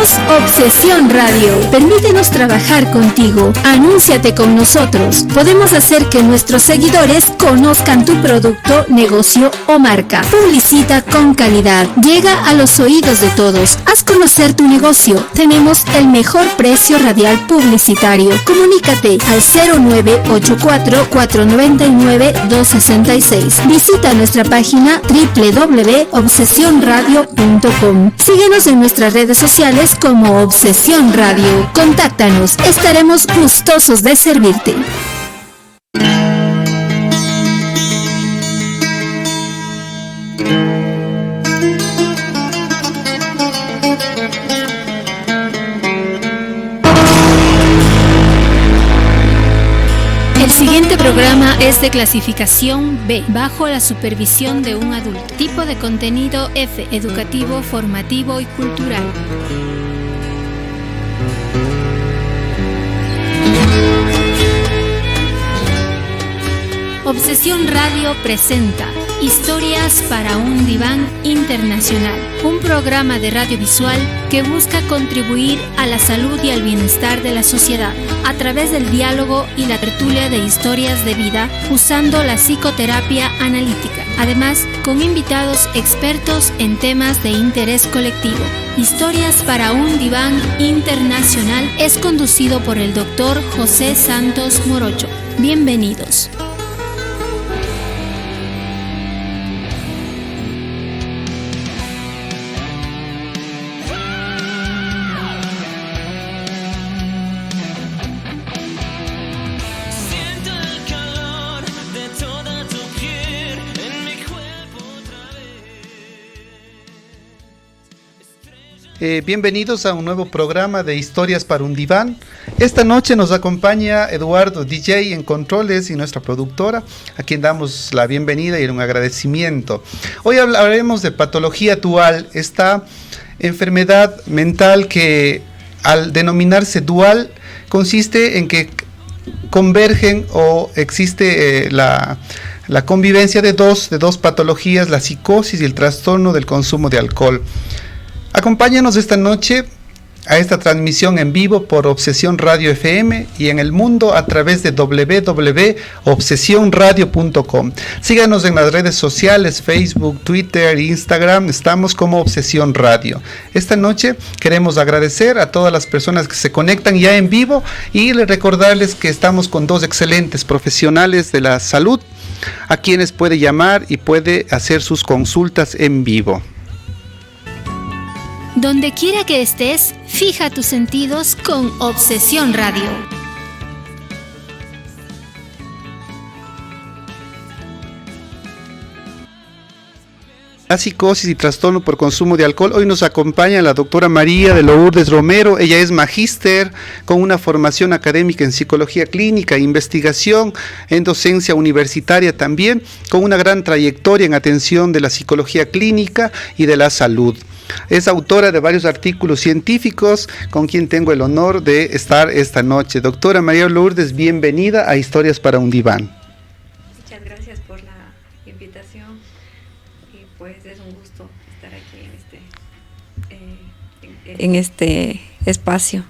Somos Obsesión Radio. Permítenos trabajar contigo. Anúnciate con nosotros. Podemos hacer que nuestros seguidores conozcan tu producto, negocio o marca. Publicita con calidad. Llega a los oídos de todos. Haz conocer tu negocio. Tenemos el mejor precio radial publicitario. Comunícate al 0984-499-266. Visita nuestra página www.obsesionradio.com. Síguenos en nuestras redes sociales como Obsesión Radio. Contáctanos, estaremos gustosos de servirte. El siguiente programa es de clasificación B, bajo la supervisión de un adulto. Tipo de contenido F, educativo, formativo y cultural. Obsesión Radio presenta Historias para un Diván Internacional, un programa de radiovisual que busca contribuir a la salud y al bienestar de la sociedad a través del diálogo y la tertulia de historias de vida usando la psicoterapia analítica, además con invitados expertos en temas de interés colectivo. Historias para un Diván Internacional es conducido por el Dr. José Santos Morocho. Bienvenidos. Bienvenidos a un nuevo programa de Historias para un Diván. Esta noche nos acompaña Eduardo, DJ en controles, y nuestra productora, a quien damos la bienvenida y un agradecimiento. Hoy hablaremos de patología dual, esta enfermedad mental que al denominarse dual consiste en que convergen o existe la convivencia de dos patologías, la psicosis y el trastorno del consumo de alcohol. Acompáñanos esta noche a esta transmisión en vivo por Obsesión Radio FM y en el mundo a través de www.obsesionradio.com. Síganos en las redes sociales, Facebook, Twitter, Instagram, estamos como Obsesión Radio. Esta noche queremos agradecer a todas las personas que se conectan ya en vivo y recordarles que estamos con dos excelentes profesionales de la salud a quienes puede llamar y puede hacer sus consultas en vivo. Donde quiera que estés, fija tus sentidos con Obsesión Radio. La psicosis y trastorno por consumo de alcohol. Hoy nos acompaña la doctora María de Lourdes Romero. Ella es magíster con una formación académica en psicología clínica, investigación en docencia universitaria también, con una gran trayectoria en atención de la psicología clínica y de la salud. Es autora de varios artículos científicos con quien tengo el honor de estar esta noche. Doctora María Lourdes, bienvenida a Historias para un Diván. Muchas gracias por la invitación y pues es un gusto estar aquí en este espacio.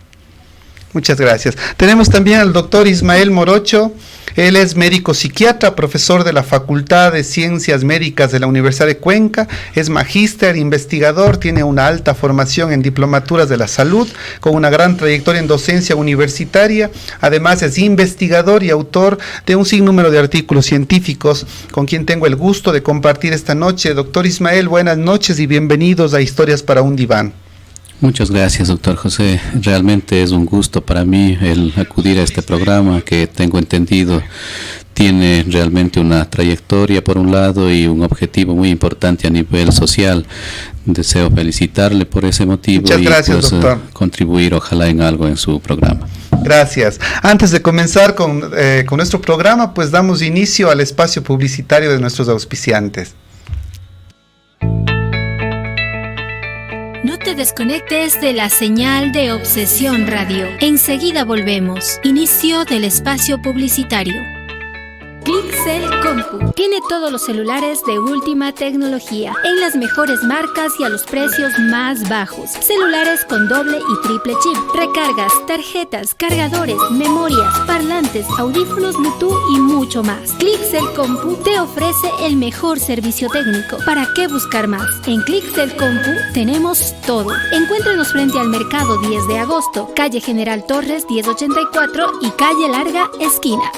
Muchas gracias. Tenemos también al doctor Ismael Morocho. Él es médico psiquiatra, profesor de la Facultad de Ciencias Médicas de la Universidad de Cuenca, es magíster, investigador, tiene una alta formación en diplomaturas de la salud, con una gran trayectoria en docencia universitaria, además es investigador y autor de un sinnúmero de artículos científicos, con quien tengo el gusto de compartir esta noche. Doctor Ismael, buenas noches y bienvenidos a Historias para un Diván. Muchas gracias, doctor José. Realmente es un gusto para mí el acudir a este programa que tengo entendido tiene realmente una trayectoria por un lado y un objetivo muy importante a nivel social. Deseo felicitarle por ese motivo. Muchas gracias, doctor. Contribuir ojalá en algo en su programa. Gracias. Antes de comenzar con nuestro programa, pues damos inicio al espacio publicitario de nuestros auspiciantes. No te desconectes de la señal de Obsesión Radio. Enseguida volvemos. Inicio del espacio publicitario. Clixel Compu tiene todos los celulares de última tecnología en las mejores marcas y a los precios más bajos. Celulares con doble y triple chip, recargas, tarjetas, cargadores, memorias, parlantes, audífonos Bluetooth y mucho más. Clixel Compu te ofrece el mejor servicio técnico. ¿Para qué buscar más? En Clixel Compu tenemos todo. Encuéntranos frente al Mercado 10 de agosto, calle General Torres 1084 y calle Larga, esquina.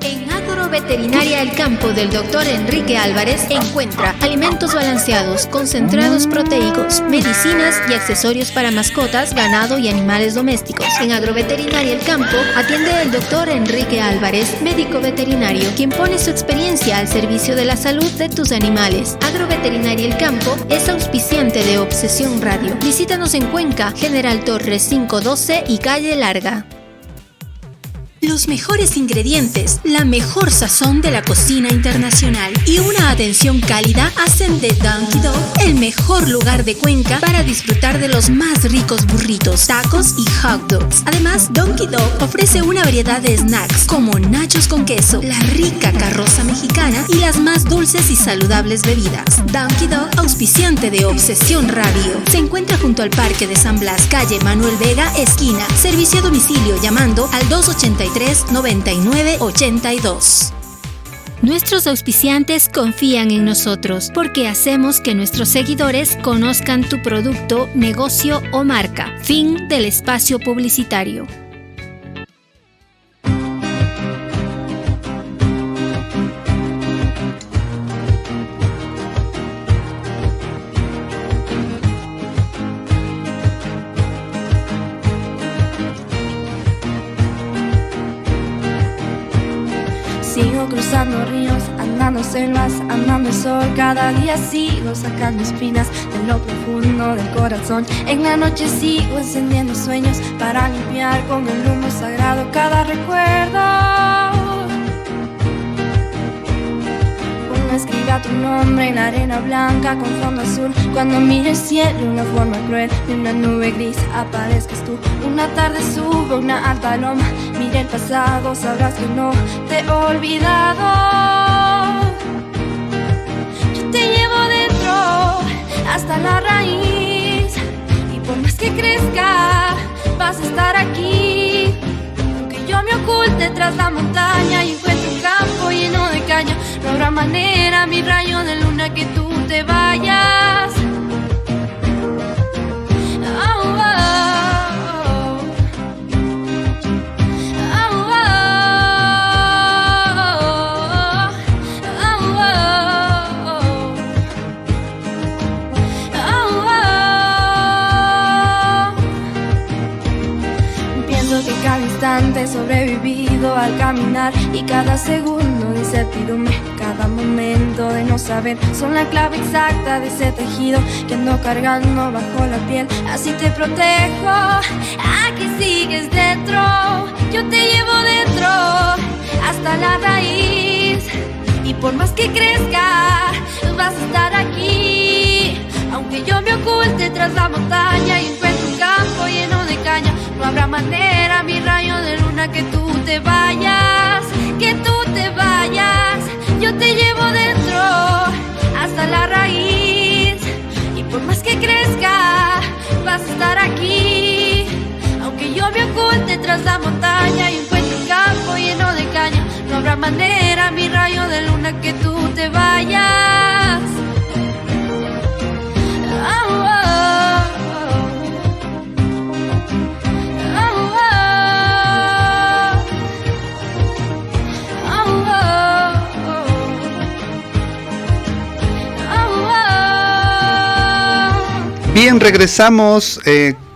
En Agroveterinaria El Campo del Dr. Enrique Álvarez encuentra alimentos balanceados, concentrados proteicos, medicinas y accesorios para mascotas, ganado y animales domésticos. En Agroveterinaria El Campo atiende el Dr. Enrique Álvarez, médico veterinario, quien pone su experiencia al servicio de la salud de tus animales. Agroveterinaria El Campo es auspiciante de Obsesión Radio. Visítanos en Cuenca, General Torres 512 y calle Larga. Los mejores ingredientes, la mejor sazón de la cocina internacional y una atención cálida hacen de Donkey Dog el mejor lugar de Cuenca para disfrutar de los más ricos burritos, tacos y hot dogs. Además, Donkey Dog ofrece una variedad de snacks como nachos con queso, la rica carroza mexicana y las más dulces y saludables bebidas. Donkey Dog, auspiciante de Obsesión Radio. Se encuentra junto al Parque de San Blas, calle Manuel Vega, esquina. Servicio a domicilio llamando al 283-9982. Nuestros auspiciantes confían en nosotros porque hacemos que nuestros seguidores conozcan tu producto, negocio o marca. Fin del espacio publicitario. Sigo cruzando ríos, andando selvas, amando el sol. Cada día sigo sacando espinas de lo profundo del corazón. En la noche sigo encendiendo sueños para limpiar con el humo sagrado cada recuerdo. Escriba tu nombre en la arena blanca con fondo azul. Cuando mire el cielo de una forma cruel, de una nube gris aparezcas tú. Una tarde subo una alta loma, mire el pasado, sabrás que no te he olvidado. Yo te llevo dentro hasta la raíz, y por más que crezca vas a estar aquí. Aunque yo me oculte tras la montaña y encuentre un campo lleno de caña, no habrá manera, mi rayo de luna, que tú te vayas. Oh, oh, oh. Oh, oh, oh. Pienso que cada instante he sobrevivido al caminar, y cada segundo de incertidumbre, cada momento de no saber, son la clave exacta de ese tejido que ando cargando bajo la piel. Así te protejo, aquí sigues dentro. Yo te llevo dentro hasta la raíz, y por más que crezca vas a estar aquí. Aunque yo me oculte tras la montaña y encuentre un campo lleno de caña, no habrá manera, mi rayo de luna, que tú te vayas, que tú te vayas. Yo te llevo dentro hasta la raíz, y por más que crezca vas a estar aquí. Aunque yo me oculte tras la montaña y encuentre un campo lleno de caña, no habrá manera, mi rayo de luna, que tú te vayas. Oh, oh, Bien, regresamos.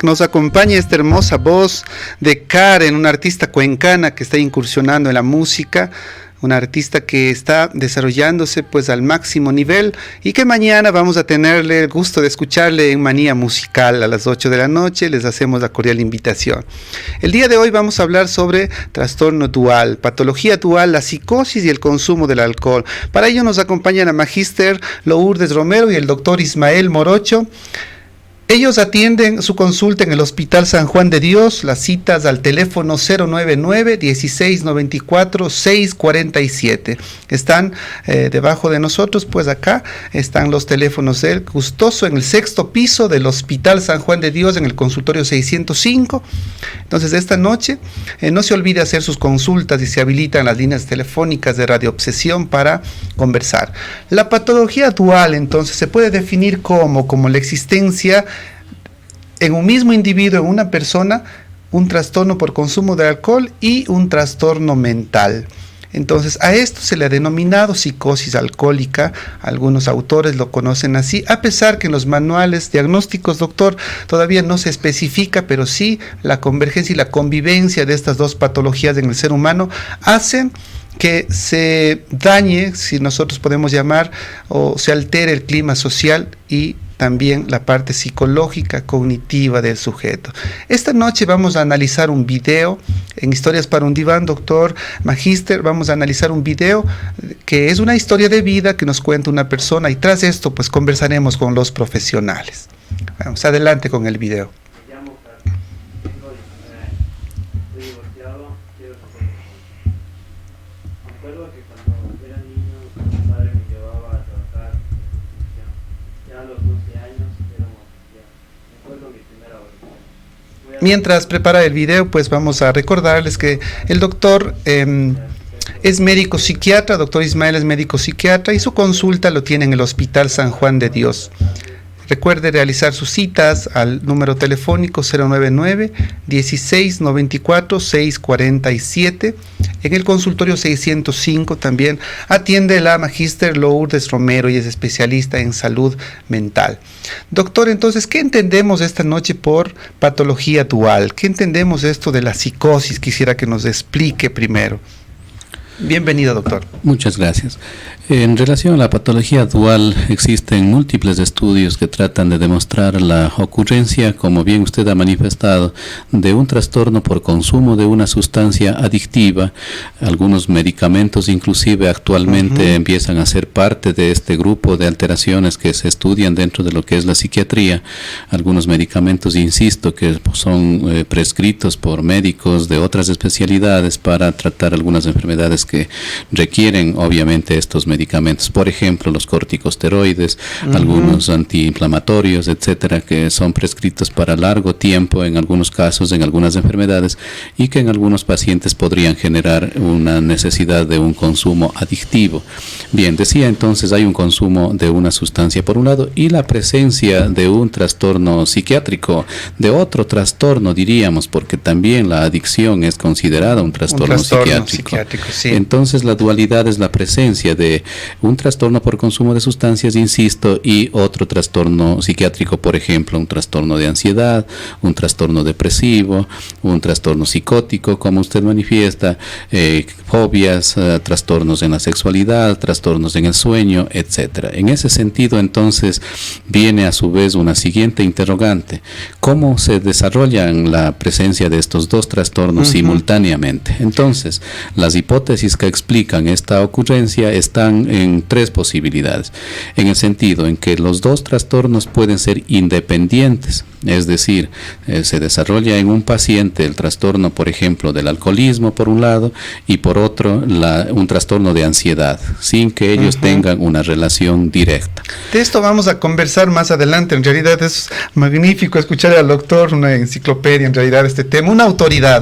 Nos acompaña esta hermosa voz de Karen, una artista cuencana que está incursionando en la música, una artista que está desarrollándose pues al máximo nivel, y que mañana vamos a tenerle el gusto de escucharle en Manía Musical a las 8 de la noche. Les hacemos la cordial invitación. El día de hoy vamos a hablar sobre trastorno dual, patología dual, la psicosis y el consumo del alcohol. Para ello nos acompañan la magíster Lourdes Romero y el doctor Ismael Morocho. Bienvenidos a esta nueva emisión de Historias para un Diván. Esta noche nos acompaña este hermosa voz de Karen, una artista cuencana que está incursionando en la música, una artista que está desarrollándose pues al máximo nivel, y que mañana vamos a tenerle el gusto de escucharle en Manía Musical a las 8 de la noche. El día de hoy vamos a hablar sobre trastorno dual, patología dual, la psicosis y el consumo del alcohol. Para ello nos acompaña la magíster Lourdes Romero y el doctor Ismael Morocho. Ellos atienden su consulta en el Hospital San Juan de Dios, las citas al teléfono 099-1694-647. Están debajo de nosotros, pues acá están los teléfonos del gustoso en el 6º piso del Hospital San Juan de Dios, en el consultorio 605. Entonces, esta noche no se olvide hacer sus consultas y se habilitan las líneas telefónicas de Radio Obsesión para conversar. La patología dual, entonces, se puede definir como la existencia en un mismo individuo, en una persona, un trastorno por consumo de alcohol y un trastorno mental. Entonces, a esto se le ha denominado psicosis alcohólica. Algunos autores lo conocen así, a pesar que en los manuales diagnósticos, doctor, todavía no se especifica, pero sí la convergencia y la convivencia de estas dos patologías en el ser humano hacen que se dañe, si nosotros podemos llamar, o se altere el clima social y también la parte psicológica, cognitiva del sujeto. Esta noche vamos a analizar un video en Historias para un Diván, doctor Magíster. Vamos a analizar un video que es una historia de vida que nos cuenta una persona, y tras esto pues conversaremos con los profesionales. Vamos adelante con el video. Mientras prepara el video, pues vamos a recordarles que el doctor es médico psiquiatra, doctor Ismael es médico psiquiatra, y su consulta lo tiene en el Hospital San Juan de Dios. Recuerde realizar sus citas al número telefónico 099-1694-647. En el consultorio 605 también atiende la Magíster Lourdes Romero y es especialista en salud mental. Doctor, entonces, ¿qué entendemos esta noche por patología dual? ¿Qué entendemos esto de la psicosis? Quisiera que nos explique primero. Bienvenido, doctor. Muchas gracias. En relación a la patología dual, existen múltiples estudios que tratan de demostrar la ocurrencia, como bien usted ha manifestado, de un trastorno por consumo de una sustancia adictiva. Algunos medicamentos inclusive actualmente empiezan a ser parte de este grupo de alteraciones que se estudian dentro de lo que es la psiquiatría. Algunos medicamentos, insisto, que son prescritos por médicos de otras especialidades para tratar algunas enfermedades que requieren obviamente estos medicamentos. Por ejemplo, los corticosteroides, algunos antiinflamatorios, etcétera, que son prescritos para largo tiempo en algunos casos, en algunas enfermedades, y que en algunos pacientes podrían generar una necesidad de un consumo adictivo. Bien, decía entonces, hay un consumo de una sustancia por un lado y la presencia de un trastorno psiquiátrico, de otro trastorno diríamos, porque también la adicción es considerada un trastorno psiquiátrico. Sí. Entonces, la dualidad es la presencia de un trastorno por consumo de sustancias, insisto, y otro trastorno psiquiátrico, por ejemplo, un trastorno de ansiedad, un trastorno depresivo, un trastorno psicótico, como usted manifiesta, fobias, trastornos en la sexualidad, trastornos en el sueño, etcétera. En ese sentido, entonces, viene a su vez una siguiente interrogante: ¿cómo se desarrollan la presencia de estos dos trastornos simultáneamente? Entonces, las hipótesis que explican esta ocurrencia están en tres posibilidades, en el sentido en que los dos trastornos pueden ser independientes, es decir, se desarrolla en un paciente el trastorno, por ejemplo, del alcoholismo por un lado, y por otro un trastorno de ansiedad, sin que ellos tengan una relación directa. De esto vamos a conversar más adelante. En realidad es magnífico escuchar al doctor, una enciclopedia en realidad este tema, una autoridad.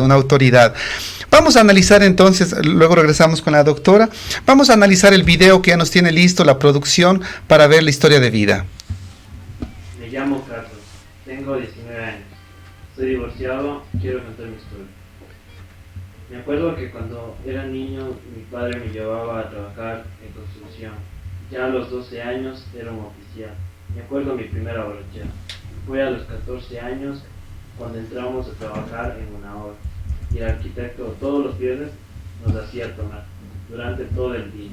Vamos a analizar entonces, luego regresamos con la doctora, vamos a analizar el video que ya nos tiene listo la producción para ver la historia de vida. Me llamo Carlos, tengo 19 años, estoy divorciado, quiero contar mi historia. Me acuerdo que cuando era niño mi padre me llevaba a trabajar en construcción. Ya a los 12 años era un oficial. Me acuerdo mi primera borrachera. Fue a los 14 años cuando entramos a trabajar en una obra. Y el arquitecto todos los viernes nos hacía tomar durante todo el día.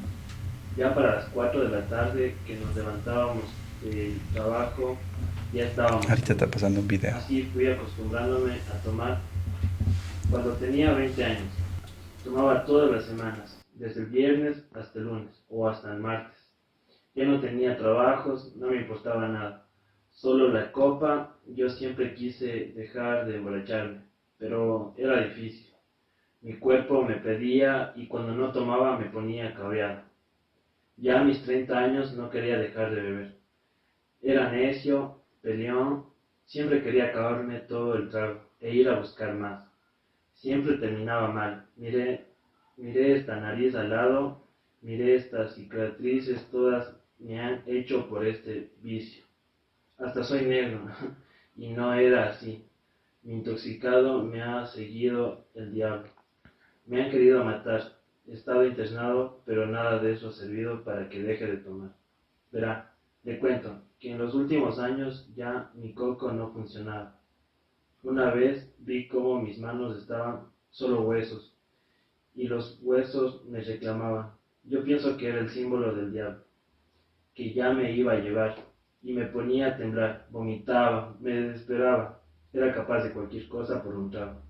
Ya para las 4 de la tarde que nos levantábamos del trabajo, ya estábamos. Ahorita está pasando un video. Así fui acostumbrándome a tomar. Cuando tenía 20 años, tomaba todas las semanas, desde el viernes hasta el lunes o hasta el martes. Ya no tenía trabajos, no me importaba nada. solo la copa. Yo siempre quise dejar de emborracharme, pero era difícil. Mi cuerpo me pedía y cuando no tomaba me ponía cabreado. Ya a mis 30 años no quería dejar de beber. Era necio, peleón, siempre quería acabarme todo el trago e ir a buscar más. Siempre terminaba mal. Miré esta nariz al lado, miré estas cicatrices, todas me han hecho por este vicio. Hasta soy negro, y no era así. Mi intoxicado me ha seguido el diablo. Me han querido matar. He estado internado, pero nada de eso ha servido para que deje de tomar. Verá, le cuento que en los últimos años ya mi coco no funcionaba. Una vez vi cómo mis manos estaban solo huesos, y los huesos me reclamaban. Yo pienso que era el símbolo del diablo, que ya me iba a llevar, y me ponía a temblar, vomitaba, me desesperaba, era capaz de cualquier cosa por un trago.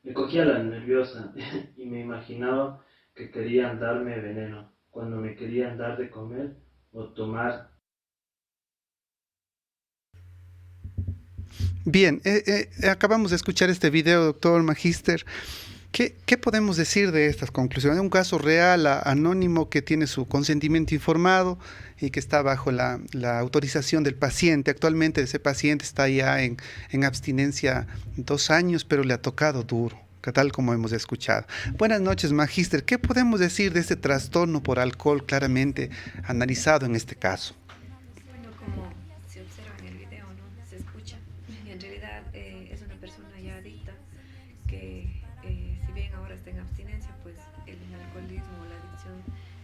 Me cogía la nerviosa y me imaginaba que querían darme veneno, cuando me querían dar de comer o tomar. Bien, acabamos de escuchar este video, doctor Magíster. ¿Qué podemos decir de estas conclusiones? Un caso real, anónimo, que tiene su consentimiento informado y que está bajo la autorización del paciente. Actualmente ese paciente está ya en abstinencia 2 años, pero le ha tocado duro, tal como hemos escuchado. Buenas noches, Magíster. ¿Qué podemos decir de este trastorno por alcohol claramente analizado en este caso? Bueno, como se observa en el video, ¿no? Se escucha. Y en realidad es una persona ya adicta que si bien ahora está en abstinencia, pues el alcoholismo o la adicción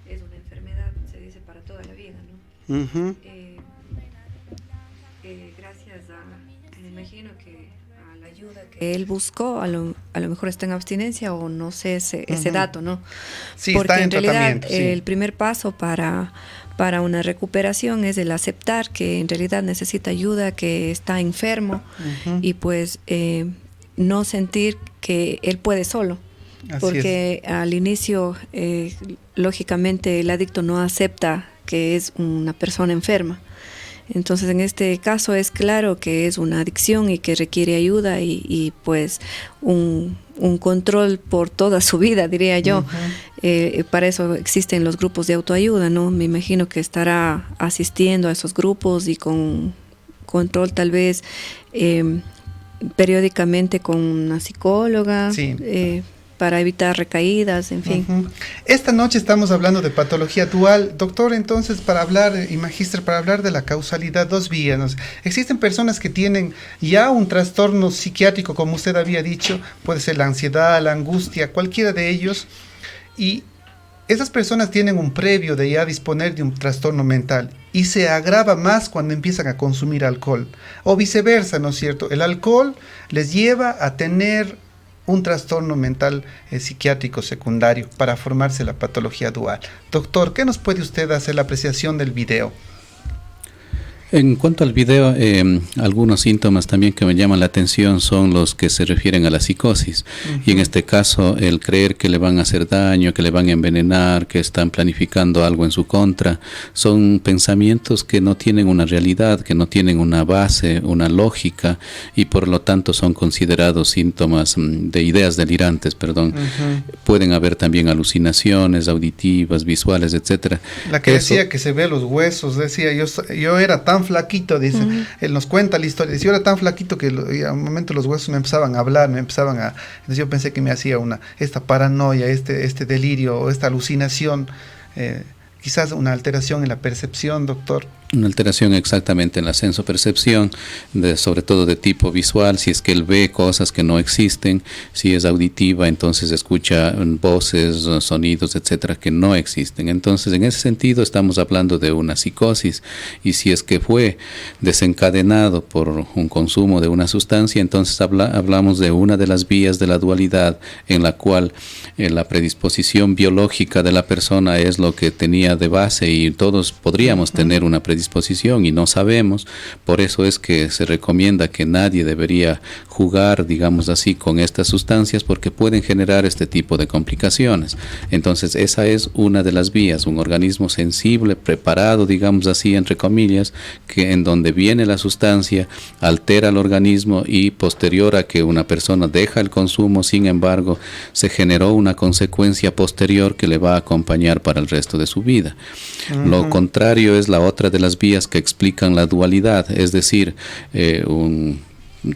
es una enfermedad, se dice, para toda la vida, ¿no? Uh-huh. Gracias me imagino que a la ayuda que él buscó, a lo mejor está en abstinencia o no sé ese dato, ¿no? Sí, porque está en realidad tratamiento, sí. El primer paso para una recuperación es el aceptar que en realidad necesita ayuda, que está enfermo, uh-huh, y pues no sentir que él puede solo. Así porque es. Al inicio, lógicamente, el adicto no acepta que es una persona enferma. Entonces, en este caso es claro que es una adicción y que requiere ayuda y pues un control por toda su vida, diría yo. Uh-huh. Para eso existen los grupos de autoayuda, ¿no? Me imagino que estará asistiendo a esos grupos y con control tal vez periódicamente con una psicóloga. Sí. Para evitar recaídas, en fin. Uh-huh. Esta noche estamos hablando de patología dual. Doctor, entonces, para hablar, y magíster, para hablar de la causalidad, 2 vías, ¿no? Existen personas que tienen ya un trastorno psiquiátrico, como usted había dicho, puede ser la ansiedad, la angustia, cualquiera de ellos, y esas personas tienen un previo de ya disponer de un trastorno mental, y se agrava más cuando empiezan a consumir alcohol, o viceversa, ¿no es cierto? El alcohol les lleva a tener un trastorno mental psiquiátrico secundario para formarse la patología dual. Doctor, ¿qué nos puede usted hacer la apreciación del video? En cuanto al video, algunos síntomas también que me llaman la atención son los que se refieren a la psicosis. Uh-huh. Y en este caso, el creer que le van a hacer daño, que le van a envenenar, que están planificando algo en su contra, son pensamientos que no tienen una realidad, que no tienen una base, una lógica, y por lo tanto son considerados síntomas de ideas delirantes, perdón. Uh-huh. Pueden haber también alucinaciones auditivas, visuales, etcétera. La que decía que se ve los huesos, decía, yo era tan flaquito, dice, uh-huh, él nos cuenta la historia, dice, yo era tan flaquito que a un momento los huesos me empezaban a hablar, entonces yo pensé que me hacía esta paranoia, este delirio, o esta alucinación, quizás una alteración en la percepción, doctor. Una alteración exactamente en la sensopercepción, sobre todo de tipo visual, si es que él ve cosas que no existen, si es auditiva, entonces escucha voces, sonidos, etcétera, que no existen. Entonces, en ese sentido, estamos hablando de una psicosis, y si es que fue desencadenado por un consumo de una sustancia, entonces hablamos de una de las vías de la dualidad, en la cual la predisposición biológica de la persona es lo que tenía de base, y todos podríamos tener una predisposición predisposición y no sabemos. Por eso es que se recomienda que nadie debería jugar, digamos así, con estas sustancias, porque pueden generar este tipo de complicaciones. Entonces esa es una de las vías, un organismo sensible, preparado, digamos así, entre comillas, que en donde viene la sustancia, altera el organismo y posterior a que una persona deja el consumo, sin embargo, se generó una consecuencia posterior que le va a acompañar para el resto de su vida. Lo contrario es la otra de las vías que explican la dualidad, es decir, un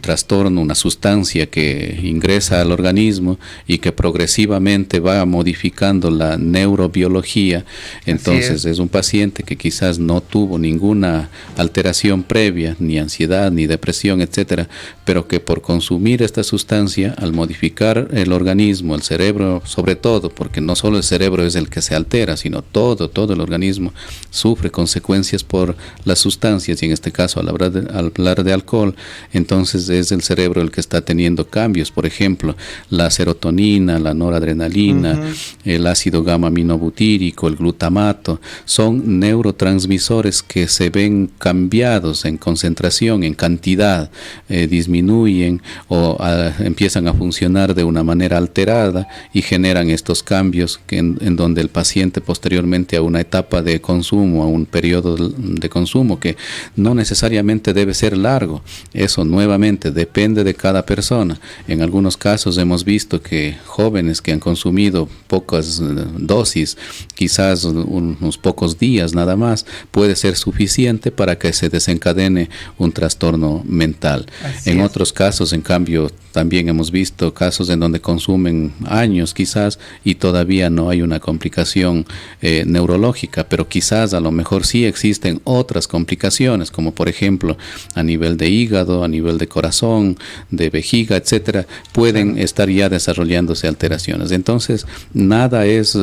trastorno, una sustancia que ingresa al organismo y que progresivamente va modificando la neurobiología. Entonces es un paciente que quizás no tuvo ninguna alteración previa, ni ansiedad, ni depresión, etcétera, pero que por consumir esta sustancia, al modificar el organismo, el cerebro sobre todo, porque no solo el cerebro es el que se altera, sino todo el organismo sufre consecuencias por las sustancias, y en este caso al hablar de alcohol, entonces es el cerebro el que está teniendo cambios. Por ejemplo, la serotonina, la noradrenalina, el ácido gamma aminobutírico, el glutamato, son neurotransmisores que se ven cambiados en concentración, en cantidad, disminuyen o empiezan a funcionar de una manera alterada y generan estos cambios en donde el paciente posteriormente a una etapa de consumo, a un periodo de consumo que no necesariamente debe ser largo, eso nuevamente depende de cada persona. En algunos casos hemos visto que jóvenes que han consumido pocas dosis, quizás unos pocos días nada más, puede ser suficiente para que se desencadene un trastorno mental. En otros casos, en cambio, también hemos visto casos en donde consumen años quizás y todavía no hay una complicación neurológica, pero quizás a lo mejor sí existen otras complicaciones, como por ejemplo a nivel de hígado, a nivel de corazón, de vejiga, etcétera, pueden estar ya desarrollándose alteraciones. Entonces, nada es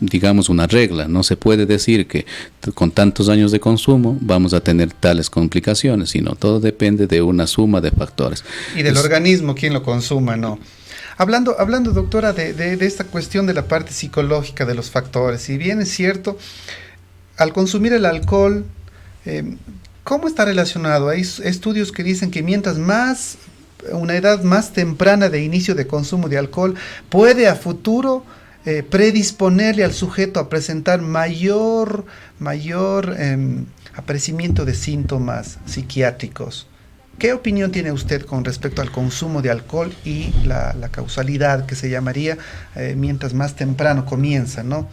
digamos una regla, no se puede decir que con tantos años de consumo vamos a tener tales complicaciones, sino todo depende de una suma de factores. Y del organismo, quien lo consuma, ¿no? Hablando doctora, de esta cuestión de la parte psicológica de los factores, si bien es cierto, al consumir el alcohol, ¿cómo está relacionado? Hay estudios que dicen que mientras más, una edad más temprana de inicio de consumo de alcohol, puede a futuro predisponerle al sujeto a presentar mayor aparecimiento de síntomas psiquiátricos. ¿Qué opinión tiene usted con respecto al consumo de alcohol y la causalidad que se llamaría mientras más temprano comienza, ¿no?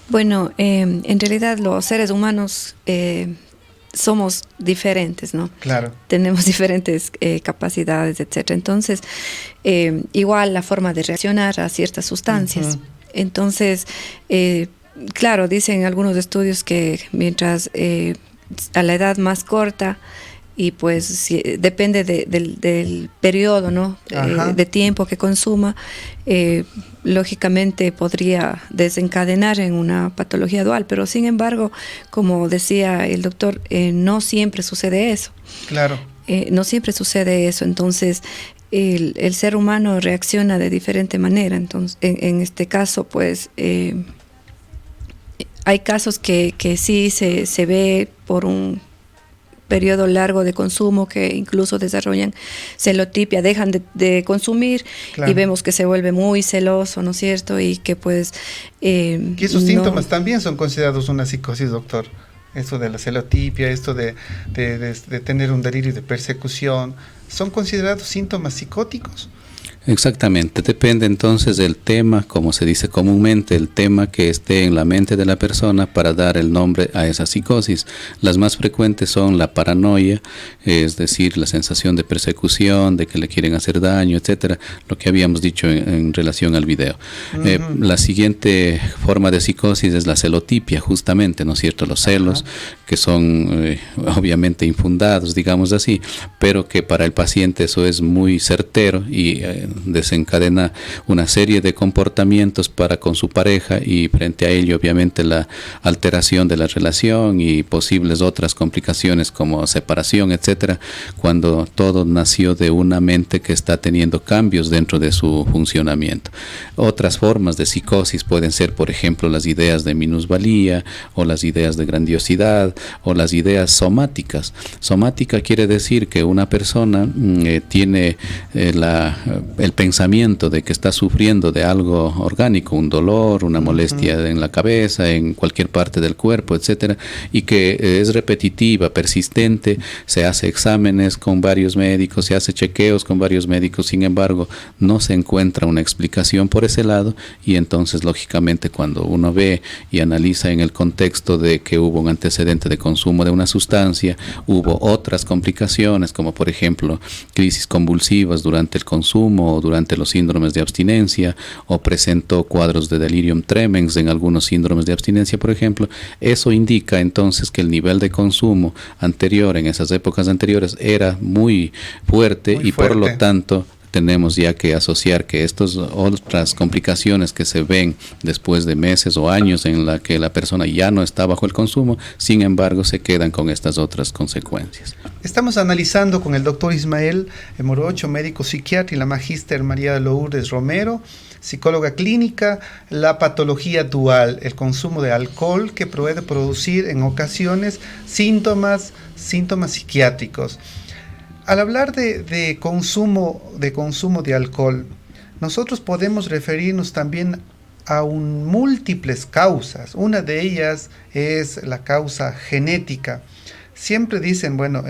Bueno, en realidad los seres humanos somos diferentes, ¿no? Claro. Tenemos diferentes capacidades, etcétera. Entonces, igual la forma de reaccionar a ciertas sustancias. Entonces, claro, dicen algunos estudios que mientras a la edad más corta, y pues si, depende del periodo, ¿no? De tiempo que consuma, lógicamente podría desencadenar en una patología dual, pero sin embargo, como decía el doctor, no siempre sucede eso. Claro. No siempre sucede eso, entonces el ser humano reacciona de diferente manera. Entonces, en este caso, pues hay casos que sí se ve por un periodo largo de consumo que incluso desarrollan celotipia, dejan de consumir, claro, y vemos que se vuelve muy celoso, ¿no es cierto? Y que pues... que esos síntomas también son considerados una psicosis, doctor. Esto de la celotipia, esto de tener un delirio de persecución, ¿son considerados síntomas psicóticos? Exactamente, depende entonces del tema, como se dice comúnmente, el tema que esté en la mente de la persona para dar el nombre a esa psicosis. Las más frecuentes son la paranoia, es decir, la sensación de persecución, de que le quieren hacer daño, etcétera, lo que habíamos dicho en relación al video. La siguiente forma de psicosis es la celotipia, justamente, ¿no es cierto? Los celos, que son obviamente infundados, digamos así, pero que para el paciente eso es muy certero y desencadena una serie de comportamientos para con su pareja, y frente a ello obviamente la alteración de la relación y posibles otras complicaciones como separación, etcétera, cuando todo nació de una mente que está teniendo cambios dentro de su funcionamiento. Otras formas de psicosis pueden ser, por ejemplo, las ideas de minusvalía o las ideas de grandiosidad o las ideas somáticas. Somática quiere decir que una persona tiene el pensamiento de que está sufriendo de algo orgánico, un dolor, una molestia en la cabeza, en cualquier parte del cuerpo, etcétera, y que es repetitiva, persistente, se hace exámenes con varios médicos, se hace chequeos con varios médicos, sin embargo, no se encuentra una explicación por ese lado, y entonces, lógicamente, cuando uno ve y analiza en el contexto de que hubo un antecedente de consumo de una sustancia, hubo otras complicaciones, como por ejemplo, crisis convulsivas durante el consumo o durante los síndromes de abstinencia, o presentó cuadros de delirium tremens en algunos síndromes de abstinencia, por ejemplo, eso indica entonces que el nivel de consumo anterior, en esas épocas anteriores, era muy fuerte, y por lo tanto tenemos ya que asociar que estas otras complicaciones que se ven después de meses o años en la que la persona ya no está bajo el consumo, sin embargo se quedan con estas otras consecuencias. Estamos analizando con el doctor Ismael Morocho, médico psiquiatra, y la magíster María Lourdes Romero, psicóloga clínica, la patología dual, el consumo de alcohol que puede producir en ocasiones síntomas psiquiátricos. Al hablar de consumo de alcohol, nosotros podemos referirnos también a múltiples causas. Una de ellas es la causa genética. Siempre dicen, bueno,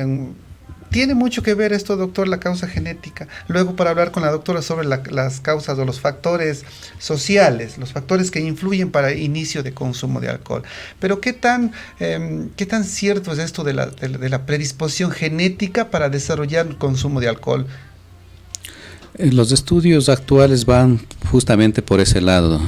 tiene mucho que ver esto, doctor, la causa genética. Luego, para hablar con la doctora sobre las causas o los factores sociales, los factores que influyen para el inicio de consumo de alcohol. Pero ¿qué tan cierto es esto de la predisposición genética para desarrollar el consumo de alcohol? Los estudios actuales van justamente por ese lado,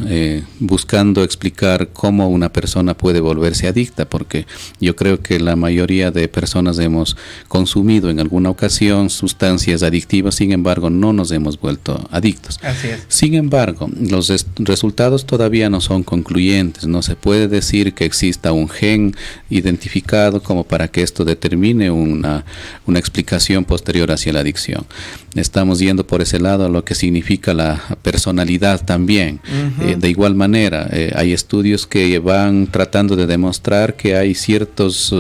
buscando explicar cómo una persona puede volverse adicta, porque yo creo que la mayoría de personas hemos consumido en alguna ocasión sustancias adictivas, sin embargo no nos hemos vuelto adictos. Así es. Sin embargo, los resultados todavía no son concluyentes, no se puede decir que exista un gen identificado como para que esto determine una explicación posterior hacia la adicción. Estamos yendo por ese lado a lo que significa la personalidad también. De igual manera, hay estudios que van tratando de demostrar que hay ciertas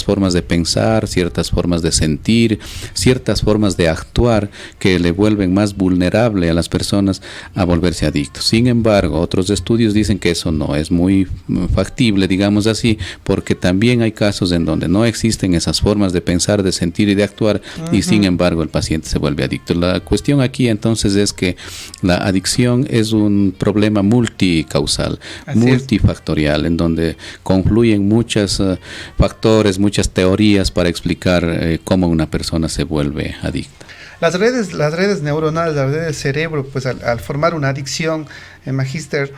formas de pensar, ciertas formas de sentir, ciertas formas de actuar que le vuelven más vulnerable a las personas a volverse adictos. Sin embargo, otros estudios dicen que eso no es muy factible, digamos así, porque también hay casos en donde no existen esas formas de pensar, de sentir y de actuar, y sin embargo el paciente se vuelve adicto. La cuestión aquí entonces es que la adicción es un problema multicausal, multifactorial, en donde confluyen muchos factores, muchas teorías para explicar cómo una persona se vuelve adicta. Las redes neuronales, las redes del cerebro, pues al formar una adicción, magíster,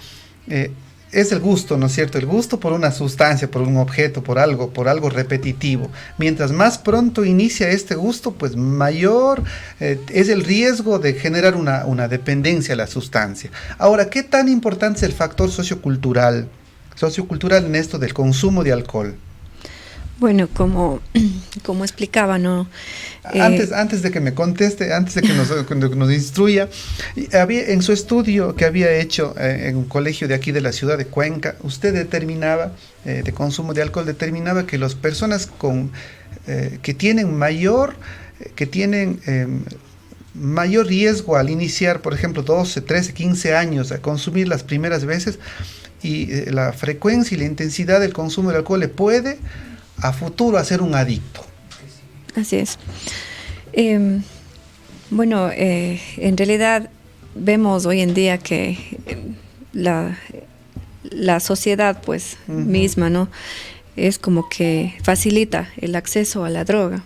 es el gusto, ¿no es cierto? El gusto por una sustancia, por un objeto, por algo repetitivo. Mientras más pronto inicia este gusto, pues mayor es el riesgo de generar una dependencia a la sustancia. Ahora, ¿qué tan importante es el factor sociocultural en esto del consumo de alcohol? Bueno, como explicaba, ¿no? Antes de que me conteste, antes de que nos instruya, en su estudio que había hecho en un colegio de aquí de la ciudad de Cuenca, usted determinaba, de consumo de alcohol, determinaba que las personas que tienen mayor riesgo al iniciar, por ejemplo, 12, 13, 15 años a consumir las primeras veces, y la frecuencia y la intensidad del consumo del alcohol le puede a futuro hacer un adicto. Así es. Bueno, en realidad vemos hoy en día que la sociedad pues misma, ¿no? Es como que facilita el acceso a la droga.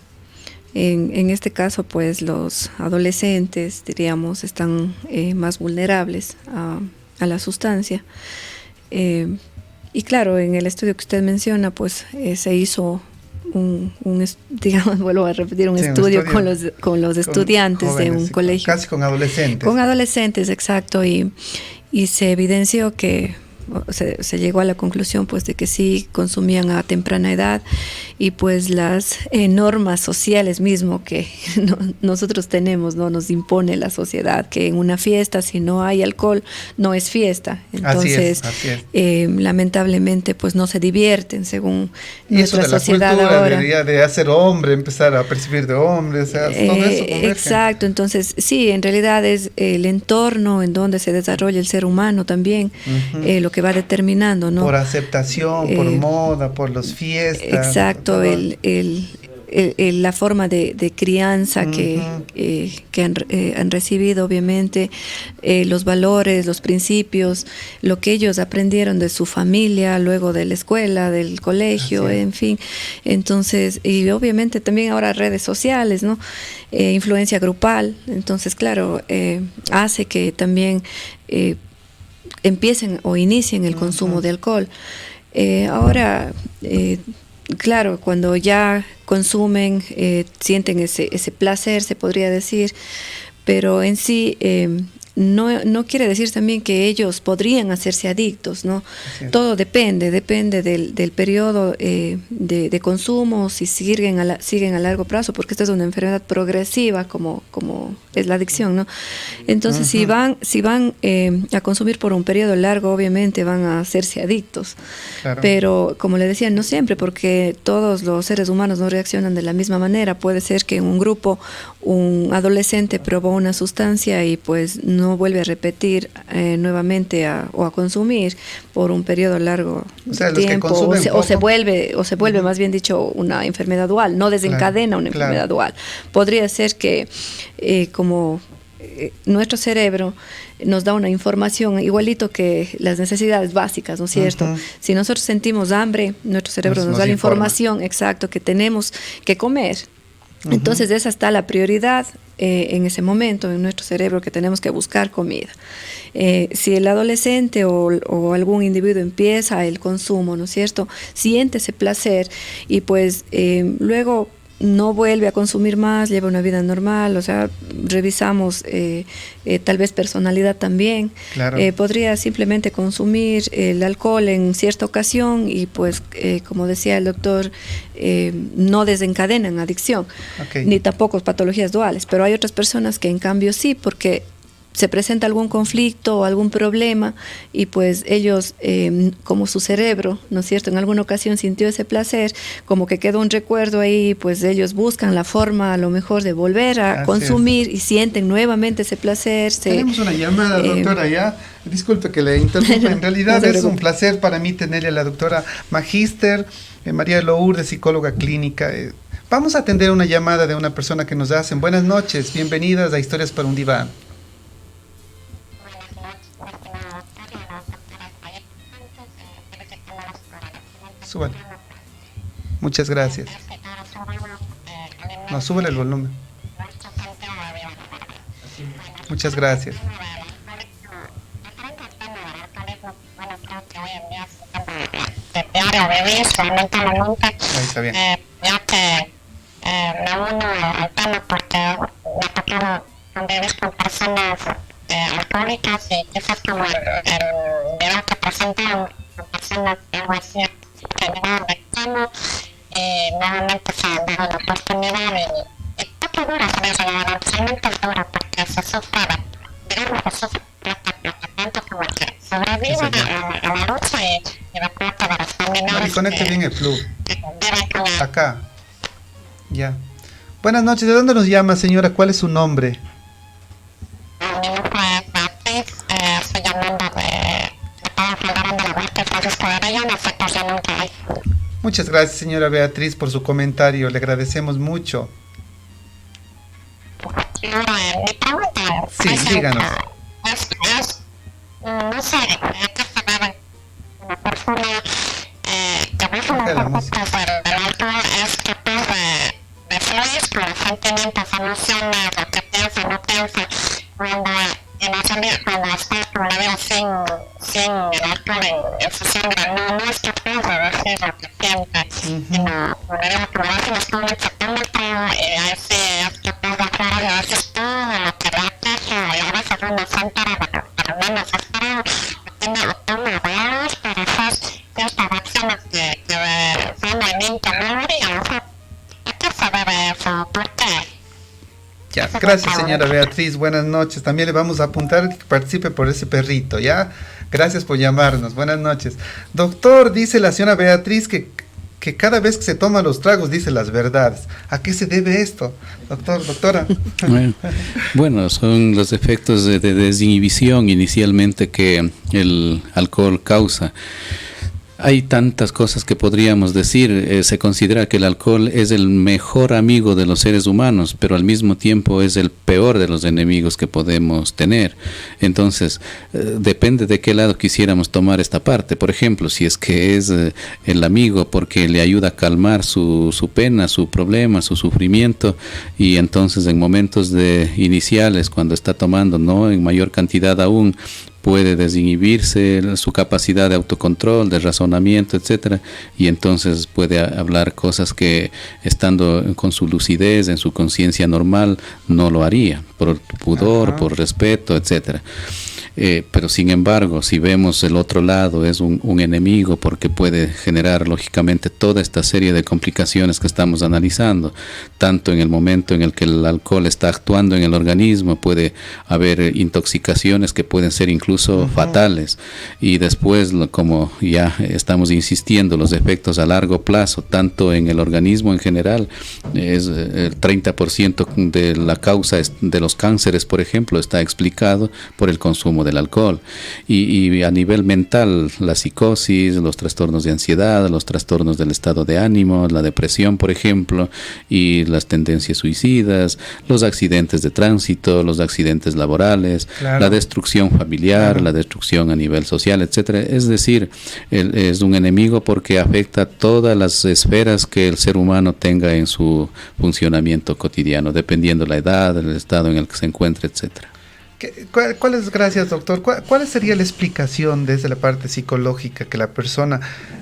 En este caso, pues los adolescentes, diríamos, están más vulnerables a la sustancia. Y claro, en el estudio que usted menciona, pues se hizo digamos, vuelvo a repetir, un estudio con los estudiantes jóvenes, de un colegio. Casi con adolescentes. Con adolescentes, exacto, y se evidenció que se llegó a la conclusión pues de que sí consumían a temprana edad, y pues las normas sociales mismo que nosotros tenemos, no nos impone la sociedad, que en una fiesta si no hay alcohol no es fiesta. Entonces así es. Lamentablemente pues no se divierten según nuestra sociedad la ahora. Debería de hacer hombre, empezar a percibir de hombre, o sea, todo eso converge. Exacto, entonces sí, en realidad es el entorno en donde se desarrolla el ser humano también, lo que va determinando, ¿no? Por aceptación, por moda, por las fiestas. Exacto, la forma de crianza que han recibido, obviamente, los valores, los principios, lo que ellos aprendieron de su familia, luego de la escuela, del colegio, en fin. Entonces, y obviamente también ahora redes sociales, ¿no? Influencia grupal. Entonces, claro, hace que también empiecen o inicien el consumo de alcohol. Ahora, claro, cuando ya consumen, sienten ese placer, se podría decir, pero en sí no quiere decir también que ellos podrían hacerse adictos, ¿no? Todo depende del periodo de consumo, si siguen a largo plazo, porque esta es una enfermedad progresiva como es la adicción, ¿no? Entonces, si van a consumir por un periodo largo, obviamente van a hacerse adictos. Claro. Pero, como le decía, no siempre, porque todos los seres humanos no reaccionan de la misma manera. Puede ser que en un grupo un adolescente probó una sustancia y pues no vuelve a repetir nuevamente o a consumir por un periodo largo de tiempo, o se vuelve más bien dicho una enfermedad dual, no desencadena una enfermedad dual. Podría ser que como nuestro cerebro nos da una información igualito que las necesidades básicas, ¿no es cierto? Si nosotros sentimos hambre, nuestro cerebro nos da la información, exacto, que tenemos que comer. Entonces esa está la prioridad en ese momento en nuestro cerebro, que tenemos que buscar comida. Si el adolescente o algún individuo empieza el consumo, ¿no es cierto?, siente ese placer y pues luego no vuelve a consumir más, lleva una vida normal, o sea, revisamos tal vez personalidad también. Claro. Podría simplemente consumir el alcohol en cierta ocasión y pues, como decía el doctor, no desencadenan adicción, ni tampoco patologías duales, pero hay otras personas que en cambio sí, porque se presenta algún conflicto o algún problema y pues ellos, como su cerebro, ¿no es cierto?, en alguna ocasión sintió ese placer, como que quedó un recuerdo ahí, pues ellos buscan la forma a lo mejor de volver a consumir y sienten nuevamente ese placer. Tenemos una llamada, doctora, ya. Disculpe que le interrumpa, en realidad es un placer para mí tenerle a la doctora Magíster María Lourdes, psicóloga clínica. Vamos a atender una llamada de una persona que nos hacen. Buenas noches, bienvenidas a Historias para un Diván. Súbale. Muchas gracias. No, súbale el volumen. Muchas gracias. Ahí está bien. Ya que me uno al tema porque me ha tocado convivir con personas alcohólicas y quizás como el video que presentaron con personas de algo así que llegaron de extremo y nuevamente se han dado la oportunidad y toque dura se les regalan, realmente es dura porque se sufre, digamos que sufre tanto como que sobrevive a la lucha y la plata de los familiares. Conecte bien el plug. Acá. Ya. Buenas noches, ¿de dónde nos llama, señora? ¿Cuál es su nombre? Mi nombre es Beatriz, estoy llamando de Calderón de la Huerta, Francisco de Arellano, sector de Nunca. Muchas gracias, señora Beatriz, por su comentario, le agradecemos mucho. Mi pregunta es, díganos. No sé, acá se ve una persona que baja los efectos del alcohol es capaz de fluir con los sentimientos, emociones, lo que piensa, no piensa, cuando está con la vida sin el alcohol en su sangre no es capaz de decir lo que siente, sino como decimos como un chatómetro, y así es capaz de aclarar a veces todo lo que le aqueja, y a veces uno se entera de lo menos esperado, o toma velas para hacer estas acciones que realmente no debería. O sea, ¿a qué se debe eso? ¿Por qué? Ya, gracias señora Beatriz, buenas noches. También le vamos a apuntar que participe por ese perrito, ¿ya? Gracias por llamarnos, buenas noches. Doctor, dice la señora Beatriz que cada vez que se toma los tragos dice las verdades. ¿A qué se debe esto, doctora? Bueno, son los efectos de desinhibición inicialmente que el alcohol causa. Hay tantas cosas que podríamos decir. Se considera que el alcohol es el mejor amigo de los seres humanos, pero al mismo tiempo es el peor de los enemigos que podemos tener. Entonces, depende de qué lado quisiéramos tomar esta parte. Por ejemplo, si es que es el amigo porque le ayuda a calmar su pena, su problema, su sufrimiento, y entonces en momentos iniciales, cuando está tomando, no en mayor cantidad aún, puede desinhibirse su capacidad de autocontrol, de razonamiento, etcétera, y entonces puede hablar cosas que estando con su lucidez, en su conciencia normal, no lo haría, por pudor, por respeto, etcétera. Pero sin embargo, si vemos el otro lado, es un enemigo porque puede generar lógicamente toda esta serie de complicaciones que estamos analizando, tanto en el momento en el que el alcohol está actuando en el organismo, puede haber intoxicaciones que pueden ser incluso fatales, y después, como ya estamos insistiendo, los efectos a largo plazo, tanto en el organismo en general, es el 30% de la causa de los cánceres, por ejemplo, está explicado por el consumo del alcohol, y a nivel mental, la psicosis, los trastornos de ansiedad, los trastornos del estado de ánimo, la depresión, por ejemplo, y las tendencias suicidas, los accidentes de tránsito, los accidentes laborales, la destrucción familiar, la destrucción a nivel social, etcétera. Es decir, es un enemigo porque afecta todas las esferas que el ser humano tenga en su funcionamiento cotidiano, dependiendo la edad, el estado en el que se encuentre, etcétera. Gracias, doctor. ¿Cuál sería la explicación desde la parte psicológica que la persona,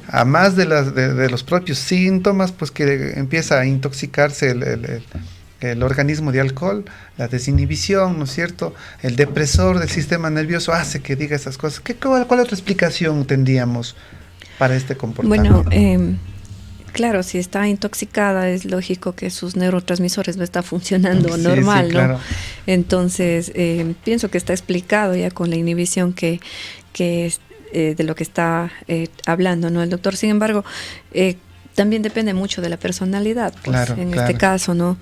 a más de los propios síntomas, pues que empieza a intoxicarse el organismo de alcohol, la desinhibición, ¿no es cierto? El depresor del sistema nervioso hace que diga esas cosas. ¿Cuál otra explicación tendríamos para este comportamiento? Bueno, claro, si está intoxicada es lógico que sus neurotransmisores no están funcionando normal, ¿no? Claro. Entonces, pienso que está explicado ya con la inhibición que es de lo que está hablando, ¿no? El doctor, sin embargo, también depende mucho de la personalidad, pues, claro, este caso, ¿no?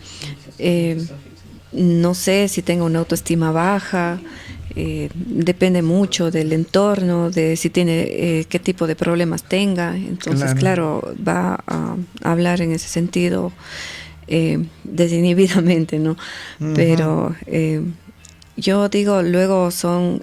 No sé si tenga una autoestima baja, depende mucho del entorno, de si tiene, qué tipo de problemas tenga. Entonces, claro, va a hablar en ese sentido desinhibidamente, ¿no? Pero yo digo, luego son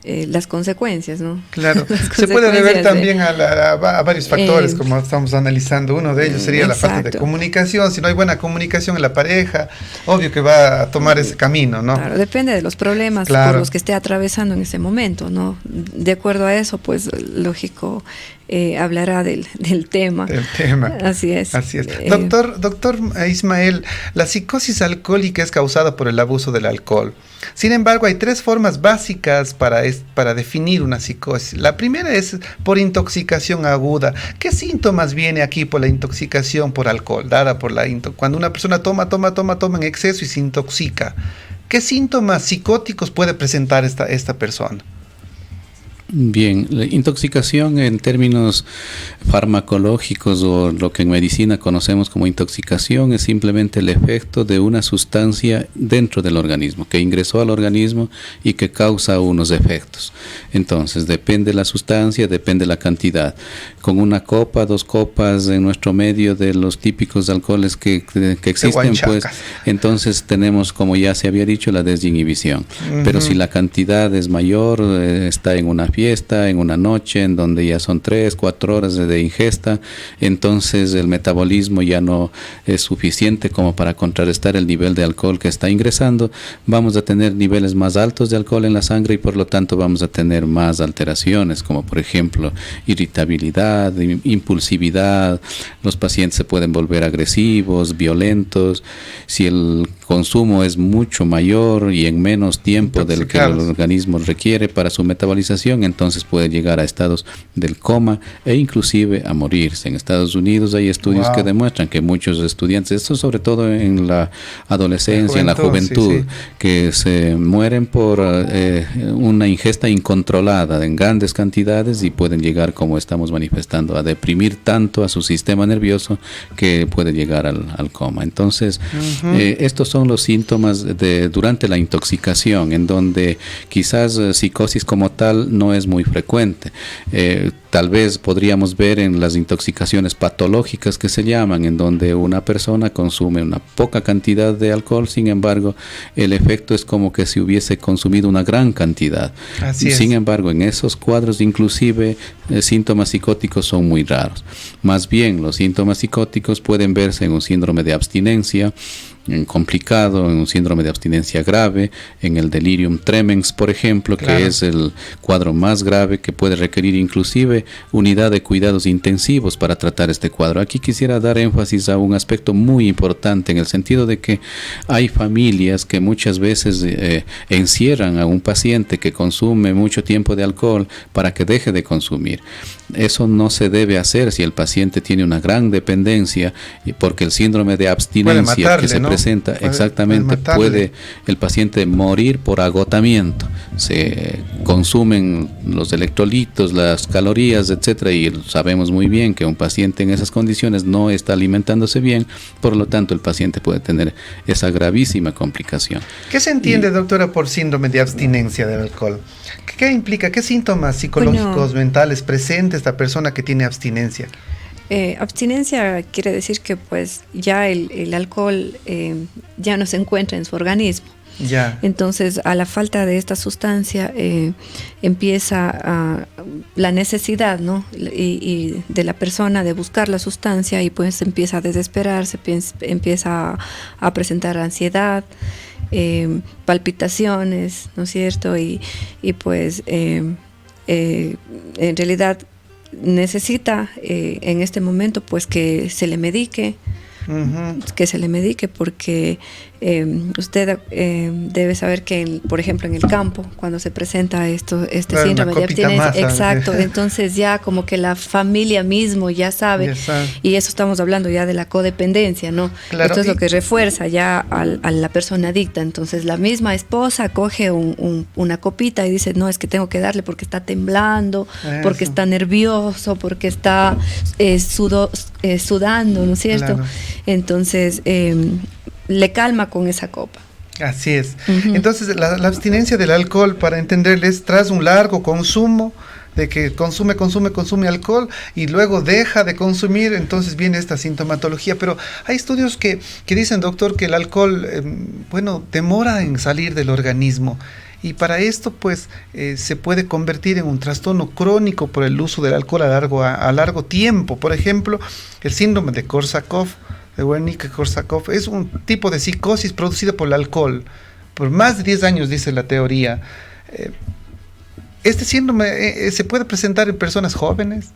las consecuencias, ¿no? Claro, se puede deber también a varios factores, como estamos analizando. Uno de ellos sería la parte de comunicación. Si no hay buena comunicación en la pareja, obvio que va a tomar ese camino, ¿no? Claro, depende de los problemas por los que esté atravesando en ese momento, ¿no? De acuerdo a eso, pues, lógico, hablará del tema. Del tema. Así es. Así es. Doctor Ismael, la psicosis alcohólica es causada por el abuso del alcohol. Sin embargo, hay 3 formas básicas para definir una psicosis. La primera es por intoxicación aguda. ¿Qué síntomas viene aquí por la intoxicación por alcohol? Dada por cuando una persona toma en exceso y se intoxica. ¿Qué síntomas psicóticos puede presentar esta persona? Bien, la intoxicación en términos farmacológicos, o lo que en medicina conocemos como intoxicación, es simplemente el efecto de una sustancia dentro del organismo, que ingresó al organismo y que causa unos efectos. Entonces, depende la sustancia, depende la cantidad. Con 1 copa, 2 copas en nuestro medio de los típicos alcoholes que existen, pues entonces tenemos, como ya se había dicho, la desinhibición. Pero si la cantidad es mayor, está en una fiesta, en una noche, en donde ya son 3, 4 horas de ingesta, entonces el metabolismo ya no es suficiente como para contrarrestar el nivel de alcohol que está ingresando. Vamos a tener niveles más altos de alcohol en la sangre y por lo tanto vamos a tener más alteraciones, como por ejemplo irritabilidad, impulsividad. Los pacientes se pueden volver agresivos, violentos. Si el consumo es mucho mayor y en menos tiempo del que el organismo requiere para su metabolización, entonces puede llegar a estados del coma e inclusive a morirse. En Estados Unidos hay estudios que demuestran que muchos estudiantes, esto sobre todo en la adolescencia, en la juventud, que se mueren por una ingesta incontrolada en grandes cantidades y pueden llegar, como estamos manifestando, a deprimir tanto a su sistema nervioso que puede llegar al coma. Entonces, estos son los síntomas durante la intoxicación, en donde quizás psicosis como tal no es muy frecuente. Tal vez podríamos ver en las intoxicaciones patológicas que se llaman, en donde una persona consume una poca cantidad de alcohol, sin embargo, el efecto es como que si hubiese consumido una gran cantidad. Sin embargo, en esos cuadros, inclusive, síntomas psicóticos son muy raros. Más bien, los síntomas psicóticos pueden verse en un síndrome de abstinencia complicado, en un síndrome de abstinencia grave, en el delirium tremens, por ejemplo, que es el cuadro más grave, que puede requerir inclusive unidad de cuidados intensivos para tratar este cuadro. Aquí quisiera dar énfasis a un aspecto muy importante, en el sentido de que hay familias que muchas veces encierran a un paciente que consume mucho tiempo de alcohol para que deje de consumir. Eso no se debe hacer si el paciente tiene una gran dependencia, porque el síndrome de abstinencia que se presenta, puede el paciente morir por agotamiento. Se consumen los electrolitos, las calorías, etcétera, y sabemos muy bien que un paciente en esas condiciones no está alimentándose bien, por lo tanto el paciente puede tener esa gravísima complicación. ¿Qué se entiende, doctora, por síndrome de abstinencia del alcohol? ¿Qué implica? ¿Qué síntomas psicológicos, mentales presenta esta persona que tiene abstinencia? Abstinencia quiere decir que pues ya el alcohol ya no se encuentra en su organismo. Entonces, a la falta de esta sustancia empieza la necesidad, ¿no? y de la persona de buscar la sustancia, y pues empieza a desesperarse, empieza a presentar ansiedad, palpitaciones, ¿no es cierto? Y pues en realidad necesita en este momento pues que se le medique, porque usted debe saber que, por ejemplo, en el campo, cuando se presenta este síndrome de abstinencia, exacto, entonces ya como que la familia mismo ya sabe, y eso estamos hablando ya de la codependencia, ¿no? Esto es lo que refuerza ya a la persona adicta. Entonces la misma esposa coge una copita y dice, no, es que tengo que darle porque está temblando, porque está nervioso, porque está sudando, ¿no es cierto? Entonces le calma con esa copa. Así es. Entonces la abstinencia del alcohol, para entenderles, tras un largo consumo, de que consume alcohol y luego deja de consumir, entonces viene esta sintomatología. Pero hay estudios que dicen, doctor, que el alcohol, demora en salir del organismo. Y para esto, pues, se puede convertir en un trastorno crónico por el uso del alcohol a largo tiempo. Por ejemplo, el síndrome de Korsakoff, de Wernicke-Korsakoff, es un tipo de psicosis producida por el alcohol. Por más de 10 años, dice la teoría. ¿Este síndrome se puede presentar en personas jóvenes?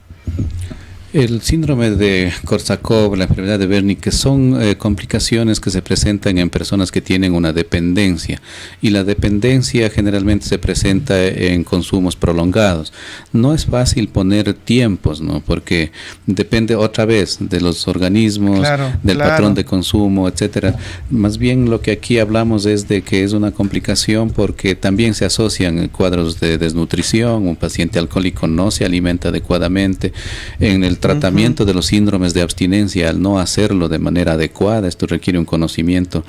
El síndrome de Korsakoff, la enfermedad de Wernicke, son complicaciones que se presentan en personas que tienen una dependencia, y la dependencia generalmente se presenta en consumos prolongados. No es fácil poner tiempos, ¿no? Porque depende otra vez de los organismos, del patrón de consumo, etcétera. Más bien lo que aquí hablamos es de que es una complicación porque también se asocian cuadros de desnutrición. Un paciente alcohólico no se alimenta adecuadamente. En el tratamiento de los síndromes de abstinencia, al no hacerlo de manera adecuada, esto requiere un conocimiento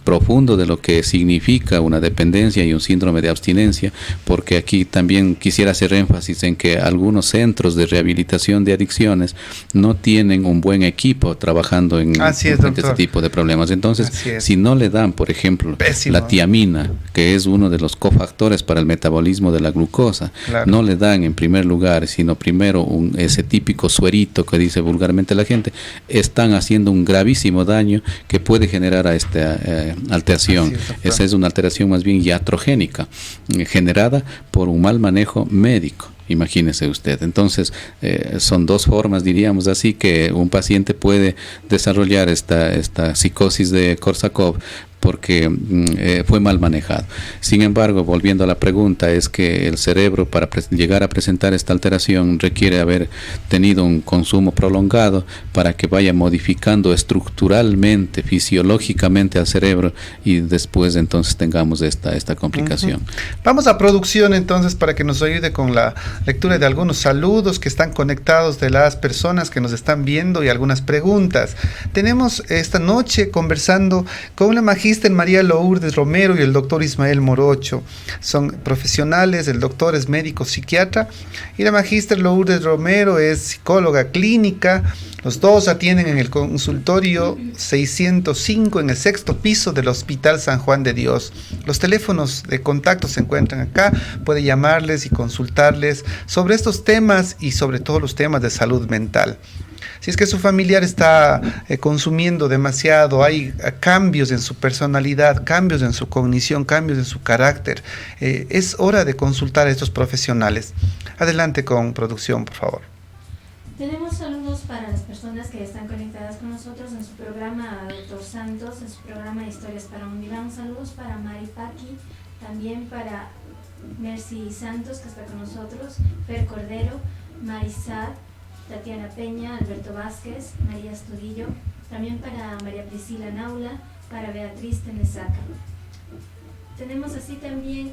profundo de lo que significa una dependencia y un síndrome de abstinencia, porque aquí también quisiera hacer énfasis en que algunos centros de rehabilitación de adicciones no tienen un buen equipo trabajando en este tipo de problemas. Entonces, si no le dan, por ejemplo, la tiamina, que es uno de los cofactores para el metabolismo de la glucosa, no le dan en primer lugar, sino primero ese típico suerito que dice vulgarmente la gente, están haciendo un gravísimo daño que puede generar a esta alteración. Esa es una alteración más bien iatrogénica, generada por un mal manejo médico. Imagínese usted. Entonces, son dos formas, diríamos así, que un paciente puede desarrollar esta psicosis de Korsakoff, porque fue mal manejado. Sin embargo, volviendo a la pregunta, es que el cerebro, para llegar a presentar esta alteración, requiere haber tenido un consumo prolongado para que vaya modificando estructuralmente, fisiológicamente al cerebro, y después entonces tengamos esta complicación. Vamos a producción entonces para que nos ayude con la lectura de algunos saludos que están conectados de las personas que nos están viendo y algunas preguntas. Tenemos esta noche conversando con la magíster María Lourdes Romero y el doctor Ismael Morocho. Son profesionales, el doctor es médico psiquiatra y la magíster Lourdes Romero es psicóloga clínica. Los dos atienden en el consultorio 605 en el 6º piso del Hospital San Juan de Dios. Los teléfonos de contacto se encuentran acá, puede llamarles y consultarles sobre estos temas y sobre todo los temas de salud mental. Si es que su familiar está consumiendo demasiado, hay cambios en su personalidad, cambios en su cognición, cambios en su carácter, es hora de consultar a estos profesionales. Adelante con producción, por favor. Tenemos saludos para las personas que están conectadas con nosotros en su programa Dr. Santos, en su programa Historias para un Diván. Saludos para Mari Paqui, también para Mercy Santos, que está con nosotros, Fer Cordero, Marisad, Tatiana Peña, Alberto Vázquez, María Astudillo, también para María Priscila Naula, para Beatriz Tenesaca. Tenemos así también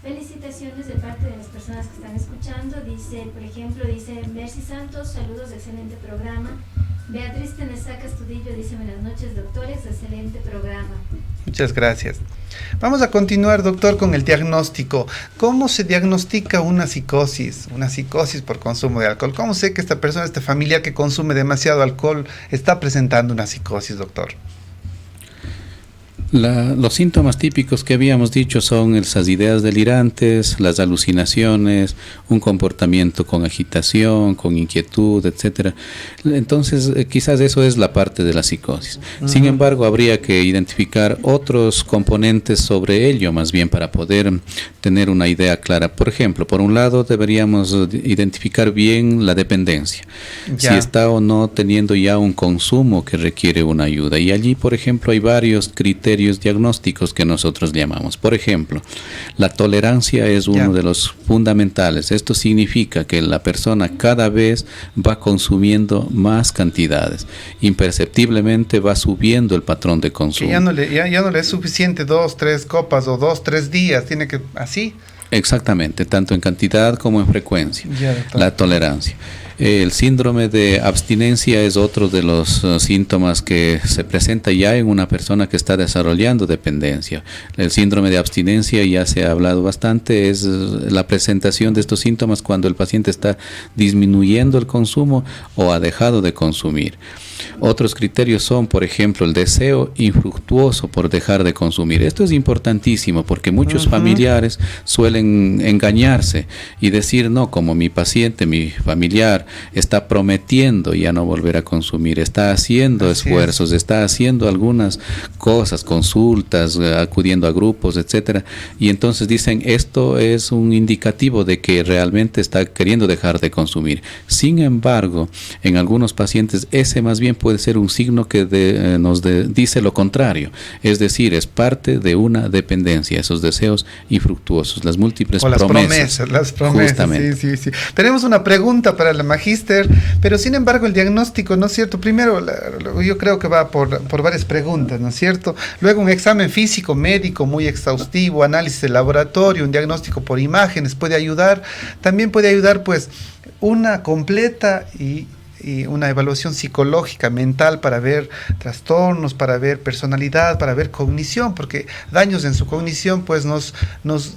felicitaciones de parte de las personas que están escuchando. Dice, por ejemplo, Mercy Santos, saludos, excelente programa. Beatriz Tenesaca Astudillo dice, buenas noches doctores, excelente programa. Muchas gracias. Vamos a continuar, doctor, con el diagnóstico. ¿Cómo se diagnostica una psicosis? Una psicosis por consumo de alcohol. ¿Cómo sé que esta persona, este familiar que consume demasiado alcohol, está presentando una psicosis, doctor? Los síntomas típicos que habíamos dicho son esas ideas delirantes, las alucinaciones, un comportamiento con agitación, con inquietud, etcétera. Entonces, quizás eso es la parte de la psicosis. Sin embargo, habría que identificar otros componentes sobre ello, más bien, para poder tener una idea clara. Por ejemplo, por un lado, deberíamos identificar bien la dependencia. Si está o no teniendo ya un consumo que requiere una ayuda. Y allí, por ejemplo, hay varios criterios diagnósticos que nosotros llamamos. Por ejemplo, la tolerancia es uno de los fundamentales. Esto significa que la persona cada vez va consumiendo más cantidades. Imperceptiblemente va subiendo el patrón de consumo. Que ya no le es suficiente 2, 3 copas o 2, 3 días. Tiene que así. Exactamente, tanto en cantidad como en frecuencia. La tolerancia. El síndrome de abstinencia es otro de los síntomas que se presenta ya en una persona que está desarrollando dependencia. El síndrome de abstinencia, ya se ha hablado bastante, es la presentación de estos síntomas cuando el paciente está disminuyendo el consumo o ha dejado de consumir. Otros criterios son, por ejemplo, el deseo infructuoso por dejar de consumir. Esto es importantísimo porque muchos familiares suelen engañarse y decir, no, como mi paciente, mi familiar está prometiendo ya no volver a consumir, está haciendo esfuerzos, está haciendo algunas cosas, consultas, acudiendo a grupos, etcétera, y entonces dicen, esto es un indicativo de que realmente está queriendo dejar de consumir. Sin embargo, en algunos pacientes ese más bien puede ser un signo que nos dice lo contrario, es decir, es parte de una dependencia, esos deseos infructuosos, las múltiples promesas. Las promesas, justamente. Sí. Tenemos una pregunta para la magíster, pero sin embargo el diagnóstico, ¿no es cierto? Primero, yo creo que va por varias preguntas, ¿no es cierto? Luego un examen físico, médico muy exhaustivo, análisis de laboratorio, un diagnóstico por imágenes puede ayudar. También puede ayudar pues una completa y una evaluación psicológica, mental, para ver trastornos, para ver personalidad, para ver cognición, porque daños en su cognición pues nos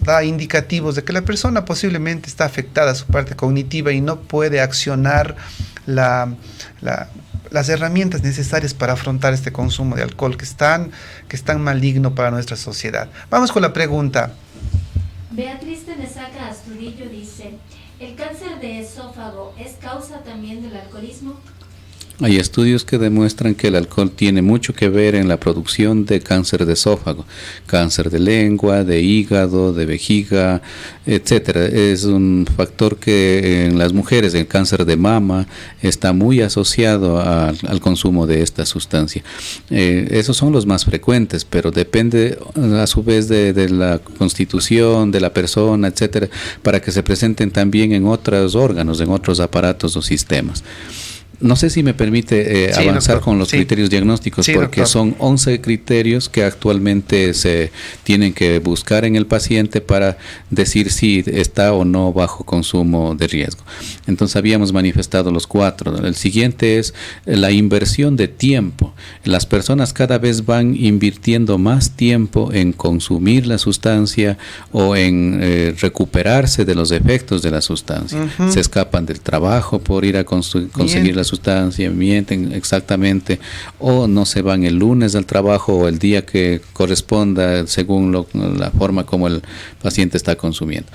da indicativos de que la persona posiblemente está afectada a su parte cognitiva y no puede accionar las herramientas necesarias para afrontar este consumo de alcohol que es tan maligno para nuestra sociedad. Vamos con la pregunta. Beatriz Tenesaca Astudillo dice: ¿el cáncer de esófago es causa también del alcoholismo? Hay estudios que demuestran que el alcohol tiene mucho que ver en la producción de cáncer de esófago, cáncer de lengua, de hígado, de vejiga, etcétera. Es un factor que en las mujeres, el cáncer de mama, está muy asociado al consumo de esta sustancia. Esos son los más frecuentes, pero depende a su vez de la constitución de la persona, etcétera, para que se presenten también en otros órganos, en otros aparatos o sistemas. No sé si me permite avanzar, doctor, con los criterios diagnósticos, porque doctor, son 11 criterios que actualmente se tienen que buscar en el paciente para decir si está o no bajo consumo de riesgo. Entonces habíamos manifestado los 4. El siguiente es la inversión de tiempo. Las personas cada vez van invirtiendo más tiempo en consumir la sustancia o en recuperarse de los efectos de la sustancia. Uh-huh. Se escapan del trabajo por ir a conseguir la sustancia, mienten exactamente, o no se van el lunes al trabajo o el día que corresponda según la forma como el paciente está consumiendo.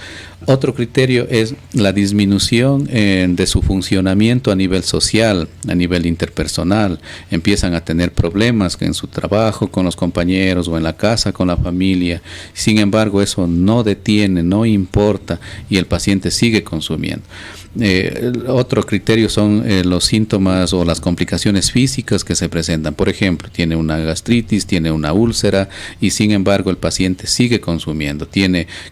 Otro criterio es la disminución de su funcionamiento a nivel social, a nivel interpersonal. Empiezan a tener problemas en su trabajo, con los compañeros o en la casa, con la familia. Sin embargo, eso no detiene, no importa y el paciente sigue consumiendo. Otro criterio son los síntomas o las complicaciones físicas que se presentan. Por ejemplo, tiene una gastritis, tiene una úlcera y sin embargo el paciente sigue consumiendo.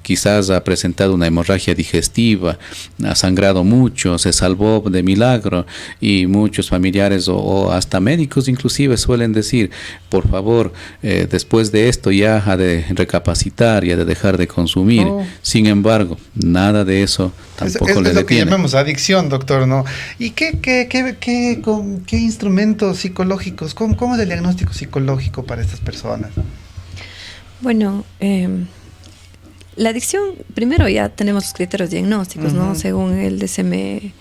Quizás ha presentado una hemorragia digestiva, ha sangrado mucho, se salvó de milagro y muchos familiares o hasta médicos inclusive suelen decir, por favor, después de esto ya ha de recapacitar y ha de dejar de consumir. Sin embargo, nada de eso tampoco le detiene. Es lo que llamamos adicción, doctor, ¿no? ¿Y qué instrumentos psicológicos, cómo es el diagnóstico psicológico para estas personas? Bueno, la adicción, primero ya tenemos los criterios diagnósticos, uh-huh, ¿no? Según el DSM.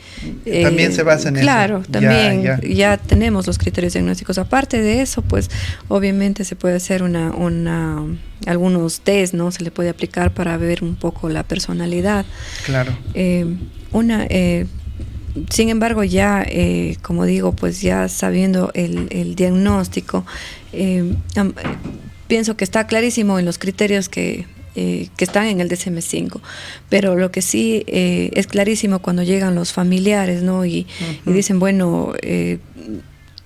También se basa en eso. Claro, también ya tenemos los criterios diagnósticos. Aparte de eso, pues obviamente se puede hacer algunos test, ¿no? Se le puede aplicar para ver un poco la personalidad. Claro. Sin embargo, ya, como digo, pues ya sabiendo el diagnóstico, pienso que está clarísimo en los criterios que están en el DSM-5, pero lo que sí es clarísimo cuando llegan los familiares, ¿no? Y dicen, bueno,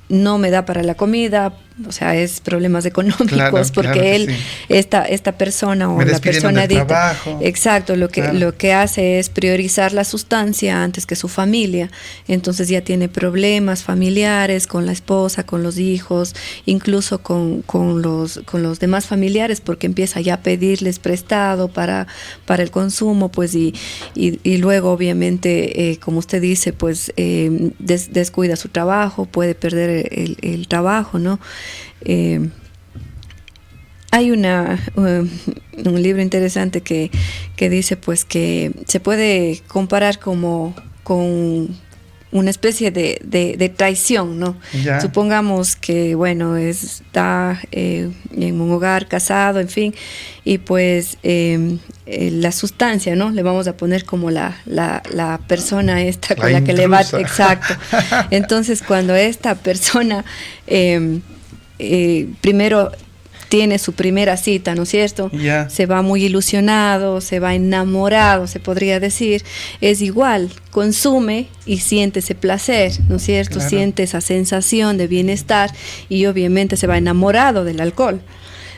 no me da para la comida, o sea, es problemas económicos, porque él, sí, esta persona o la persona adicta, exacto, lo que hace es priorizar la sustancia antes que su familia. Entonces ya tiene problemas familiares con la esposa, con los hijos, incluso con los demás familiares, porque empieza ya a pedirles prestado para el consumo, pues y luego obviamente, como usted dice, pues descuida su trabajo, puede perder el trabajo, ¿no? Hay un libro interesante que dice pues que se puede comparar como con una especie de traición, ¿no? Ya. Supongamos que, bueno, está en un hogar casado, en fin, y pues la sustancia, ¿no? Le vamos a poner como la persona esta con la que le va, exacto. Entonces, cuando esta persona primero tiene su primera cita, ¿no es cierto? Yeah. Se va muy ilusionado, se va enamorado, se podría decir. Es igual, consume y siente ese placer, ¿no es cierto? Claro. Siente esa sensación de bienestar y obviamente se va enamorado del alcohol.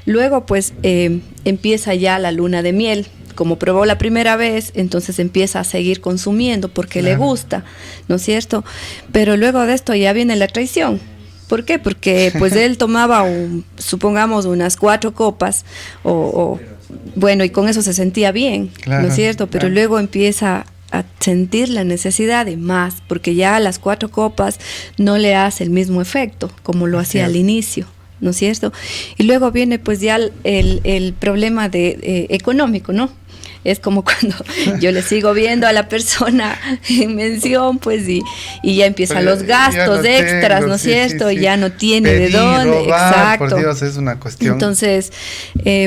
Luego, pues, empieza ya la luna de miel. como probó la primera vez, entonces empieza a seguir consumiendo porque le gusta, ¿no es cierto? Pero luego de esto ya viene la traición. ¿Por qué? Porque pues él tomaba, supongamos, unas 4 copas bueno, y con eso se sentía bien, ¿no es cierto? Pero luego empieza a sentir la necesidad de más, porque ya las 4 copas no le hace el mismo efecto como lo hacía al inicio, ¿no es cierto? Y luego viene pues ya el problema económico, ¿no? Es como cuando yo le sigo viendo a la persona en mención, pues, y ya empiezan los gastos extras, ¿no es cierto? Sí. Ya no tiene pedir, de dónde. Robar, exacto. Por Dios, es una cuestión. Entonces,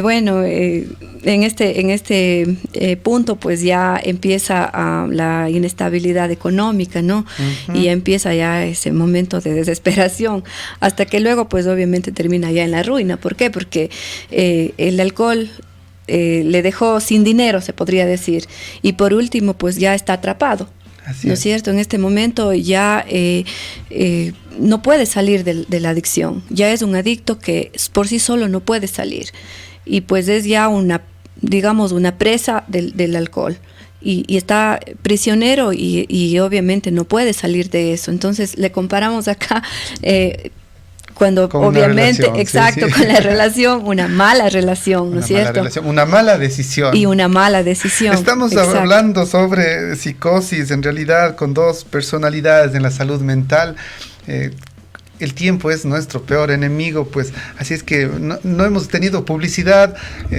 bueno, en este punto, pues ya empieza la inestabilidad económica, ¿no? Y ya empieza ya ese momento de desesperación, hasta que luego, pues, obviamente termina ya en la ruina. ¿Por qué? Porque el alcohol le dejó sin dinero, se podría decir, y por último pues ya está atrapado. ¿No es cierto? En este momento ya no puede salir de la adicción, ya es un adicto que por sí solo no puede salir, y pues es ya una presa del alcohol. Y está prisionero y obviamente no puede salir de eso. Entonces le comparamos acá cuando con obviamente, relación, exacto, con la relación, una mala relación, ¿no es cierto? Una mala decisión. Y una mala decisión. Estamos hablando sobre psicosis, en realidad, con 2 personalidades en la salud mental. El tiempo es nuestro peor enemigo, pues así es que no hemos tenido publicidad,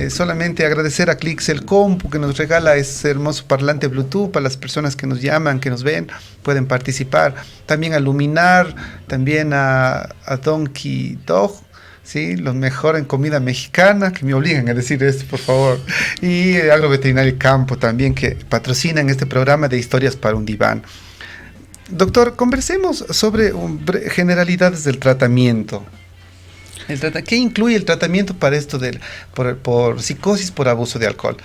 solamente agradecer a Clix el Compu que nos regala ese hermoso parlante Bluetooth para las personas que nos llaman, que nos ven, pueden participar. También a Luminar, también a Donkey Dog, ¿sí? Lo mejor en comida mexicana, que me obligan a decir esto, por favor. Y Agroveterinario Campo también, que patrocinan este programa de Historias para un Diván. Doctor, conversemos sobre generalidades del tratamiento. ¿Qué incluye el tratamiento para esto por psicosis por abuso de alcohol?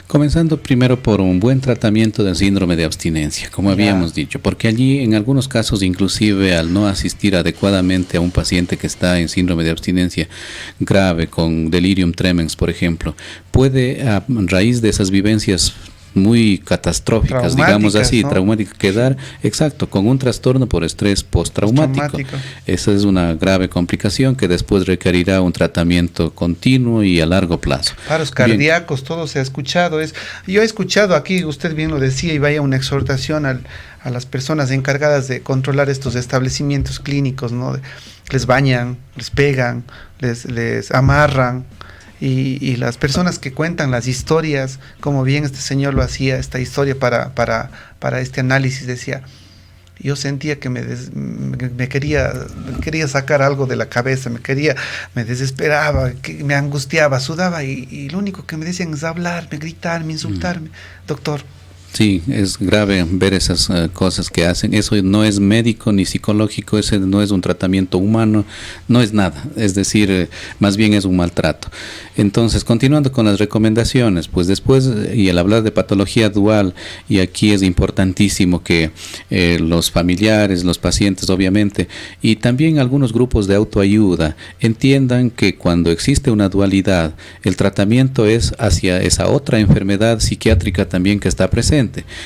Comenzando primero por un buen tratamiento del síndrome de abstinencia, como habíamos dicho, porque allí en algunos casos inclusive al no asistir adecuadamente a un paciente que está en síndrome de abstinencia grave con delirium tremens, por ejemplo, puede a raíz de esas vivencias muy catastróficas, digamos así, ¿no? Traumáticas, quedar, exacto, con un trastorno por estrés postraumático. Esa es una grave complicación que después requerirá un tratamiento continuo y a largo plazo. Paros cardíacos, todo se ha escuchado. Yo he escuchado aquí, usted bien lo decía, y vaya una exhortación a las personas encargadas de controlar estos establecimientos clínicos, ¿no? Les bañan, les pegan, les amarran. Y las personas que cuentan las historias, como bien este señor lo hacía, esta historia para este análisis, decía, yo sentía que me quería sacar algo de la cabeza, me desesperaba, que me angustiaba, sudaba, y lo único que me decían es hablarme, gritarme, insultarme. Doctor. Sí, es grave ver esas cosas que hacen. Eso no es médico ni psicológico, ese no es un tratamiento humano, no es nada. Es decir, más bien es un maltrato. Entonces, continuando con las recomendaciones, pues después, y al hablar de patología dual, y aquí es importantísimo que los familiares, los pacientes obviamente, y también algunos grupos de autoayuda, entiendan que cuando existe una dualidad, el tratamiento es hacia esa otra enfermedad psiquiátrica también que está presente.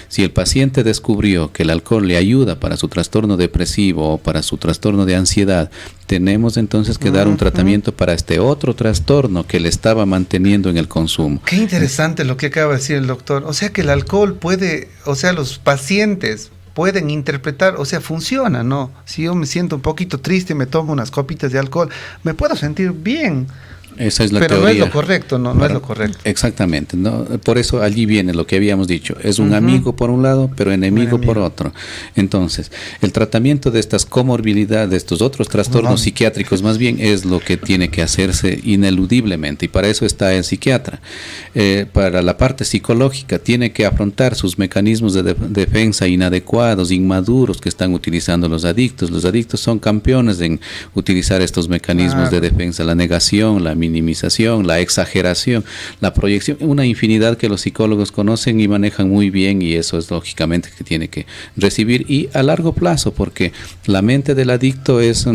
Si el paciente descubrió que el alcohol le ayuda para su trastorno depresivo o para su trastorno de ansiedad, tenemos entonces que dar un tratamiento para este otro trastorno que le estaba manteniendo en el consumo. Qué interesante lo que acaba de decir el doctor. O sea que el alcohol puede, o sea, los pacientes pueden interpretar, o sea, funciona, ¿no? Si yo me siento un poquito triste, me tomo unas copitas de alcohol, me puedo sentir bien. Esa es la pero teoría. No es lo correcto, no es lo correcto. Exactamente, ¿no? Por eso allí viene lo que habíamos dicho, es un amigo por un lado, pero enemigo por otro. Entonces, el tratamiento de estas comorbilidades, de estos otros trastornos psiquiátricos más bien, es lo que tiene que hacerse ineludiblemente, y para eso está el psiquiatra. Para la parte psicológica, tiene que afrontar sus mecanismos de defensa inadecuados, inmaduros que están utilizando los adictos. Los adictos son campeones en utilizar estos mecanismos de defensa, la negación, la minimización, la exageración, la proyección, una infinidad que los psicólogos conocen y manejan muy bien, y eso es lógicamente que tiene que recibir, y a largo plazo, porque la mente del adicto es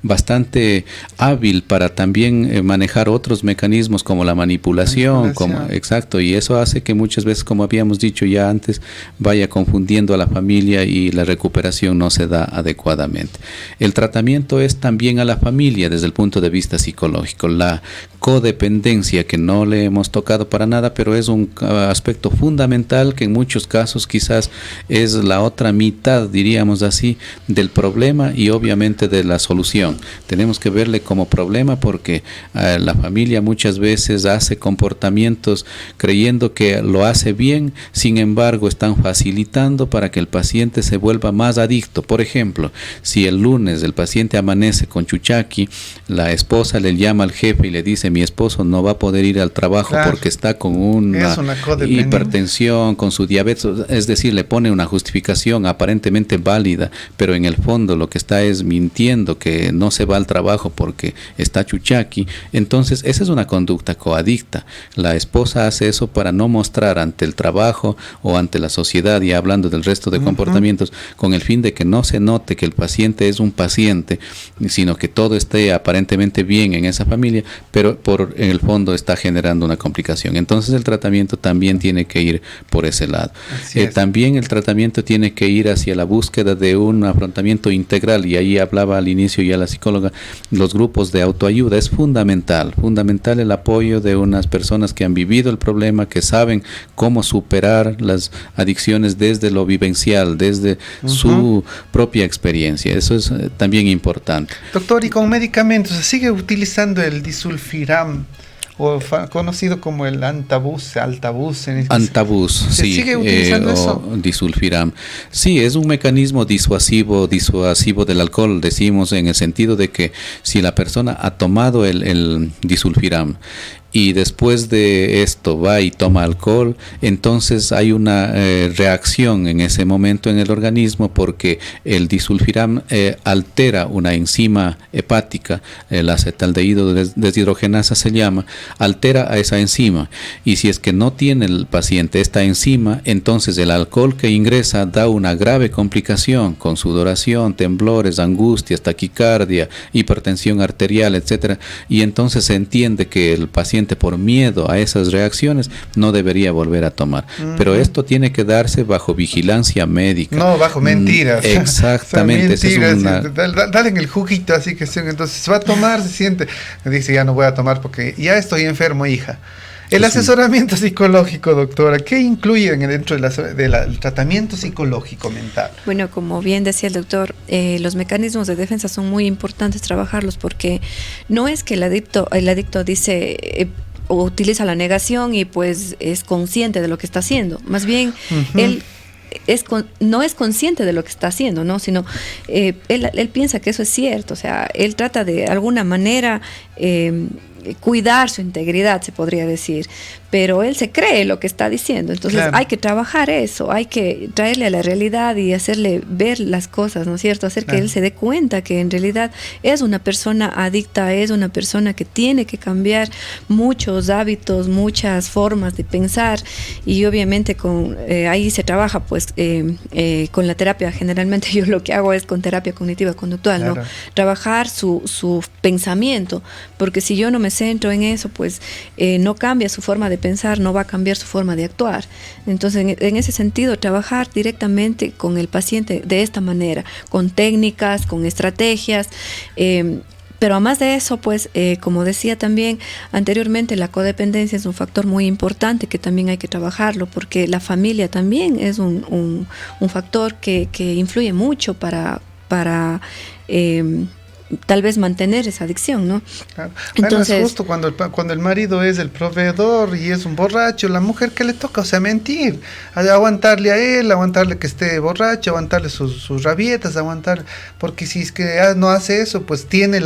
bastante hábil para también manejar otros mecanismos como la manipulación, exacto, y eso hace que muchas veces, como habíamos dicho ya antes, vaya confundiendo a la familia y la recuperación no se da adecuadamente. El tratamiento es también a la familia desde el punto de vista psicológico. La codependencia, que no le hemos tocado para nada, pero es un aspecto fundamental que en muchos casos quizás es la otra mitad, diríamos así, del problema y obviamente de la solución. Tenemos que verle como problema porque la familia muchas veces hace comportamientos creyendo que lo hace bien, sin embargo están facilitando para que el paciente se vuelva más adicto. Por ejemplo, si el lunes el paciente amanece con chuchaqui, la esposa le llama al jefe y le dice: mi esposo no va a poder ir al trabajo porque está con una hipertensión, con su diabetes, es decir, le pone una justificación aparentemente válida, pero en el fondo lo que está es mintiendo que no se va al trabajo porque está chuchaqui. Entonces esa es una conducta coadicta. La esposa hace eso para no mostrar ante el trabajo o ante la sociedad, y hablando del resto de comportamientos, con el fin de que no se note que el paciente es un paciente, sino que todo esté aparentemente bien en esa familia, pero en el fondo está generando una complicación. Entonces el tratamiento también tiene que ir por ese lado. También el tratamiento tiene que ir hacia la búsqueda de un afrontamiento integral, y ahí hablaba al inicio ya la psicóloga, los grupos de autoayuda. Es fundamental el apoyo de unas personas que han vivido el problema, que saben cómo superar las adicciones desde lo vivencial, desde su propia experiencia. Eso es también importante. Doctor, ¿y con medicamentos se sigue utilizando el disulfiram, o conocido como el Antabus? ¿Se sigue utilizando eso? Disulfiram. Sí, es un mecanismo disuasivo del alcohol, decimos, en el sentido de que si la persona ha tomado el disulfiram y después de esto va y toma alcohol, entonces hay una reacción en ese momento en el organismo, porque el disulfiram altera una enzima hepática, el acetaldehído deshidrogenasa se llama, altera a esa enzima, y si es que no tiene el paciente esta enzima, entonces el alcohol que ingresa da una grave complicación con sudoración, temblores, angustias, taquicardia, hipertensión arterial, etcétera, y entonces se entiende que el paciente, por miedo a esas reacciones, no debería volver a tomar. Pero esto tiene que darse bajo vigilancia médica. No bajo mentiras. Exactamente. O sea, mentiras, dale en el juguito, así que entonces va a tomar, se siente, dice: ya no voy a tomar porque ya estoy enfermo, hija. El asesoramiento psicológico, doctora, ¿qué incluye dentro del tratamiento psicológico mental? Bueno, como bien decía el doctor, los mecanismos de defensa son muy importantes trabajarlos, porque no es que el adicto dice o utiliza la negación y pues es consciente de lo que está haciendo. Más bien, él no es consciente de lo que está haciendo, ¿no? Sino él piensa que eso es cierto. O sea, él trata de alguna manera cuidar su integridad, se podría decir, pero él se cree lo que está diciendo. Entonces hay que trabajar eso, hay que traerle a la realidad y hacerle ver las cosas, ¿no es cierto? Hacer que él se dé cuenta que en realidad es una persona adicta, es una persona que tiene que cambiar muchos hábitos, muchas formas de pensar, y obviamente ahí se trabaja pues con la terapia. Generalmente yo lo que hago es con terapia cognitiva conductual, ¿no? Trabajar su pensamiento, porque si yo no me centro en eso, pues no cambia su forma de pensar, no va a cambiar su forma de actuar. Entonces, en ese sentido, trabajar directamente con el paciente de esta manera, con técnicas, con estrategias, pero además de eso, pues, como decía también anteriormente, la codependencia es un factor muy importante que también hay que trabajarlo, porque la familia también es un factor que influye mucho para tal vez mantener esa adicción, ¿no? Claro. Entonces, es justo cuando el marido es el proveedor y es un borracho, la mujer, ¿qué le toca? O sea, mentir, aguantarle a él, aguantarle que esté borracho, aguantarle sus rabietas, aguantarle, porque si es que no hace eso, pues tiene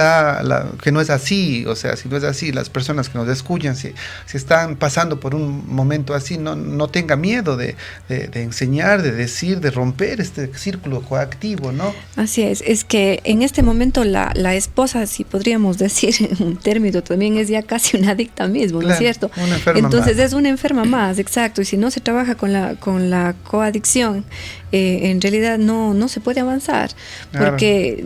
que no es así. O sea, si no es así, las personas que nos escuchan, si están pasando por un momento así, no tenga miedo de enseñar, de decir, de romper este círculo coactivo, ¿no? Así es que en este momento la la esposa, si podríamos decir un término, también es ya casi una adicta mismo, claro, ¿no es cierto? Una enferma Entonces más. es una enferma más, exacto, y si no se trabaja con la coadicción, en realidad no se puede avanzar, Claro. porque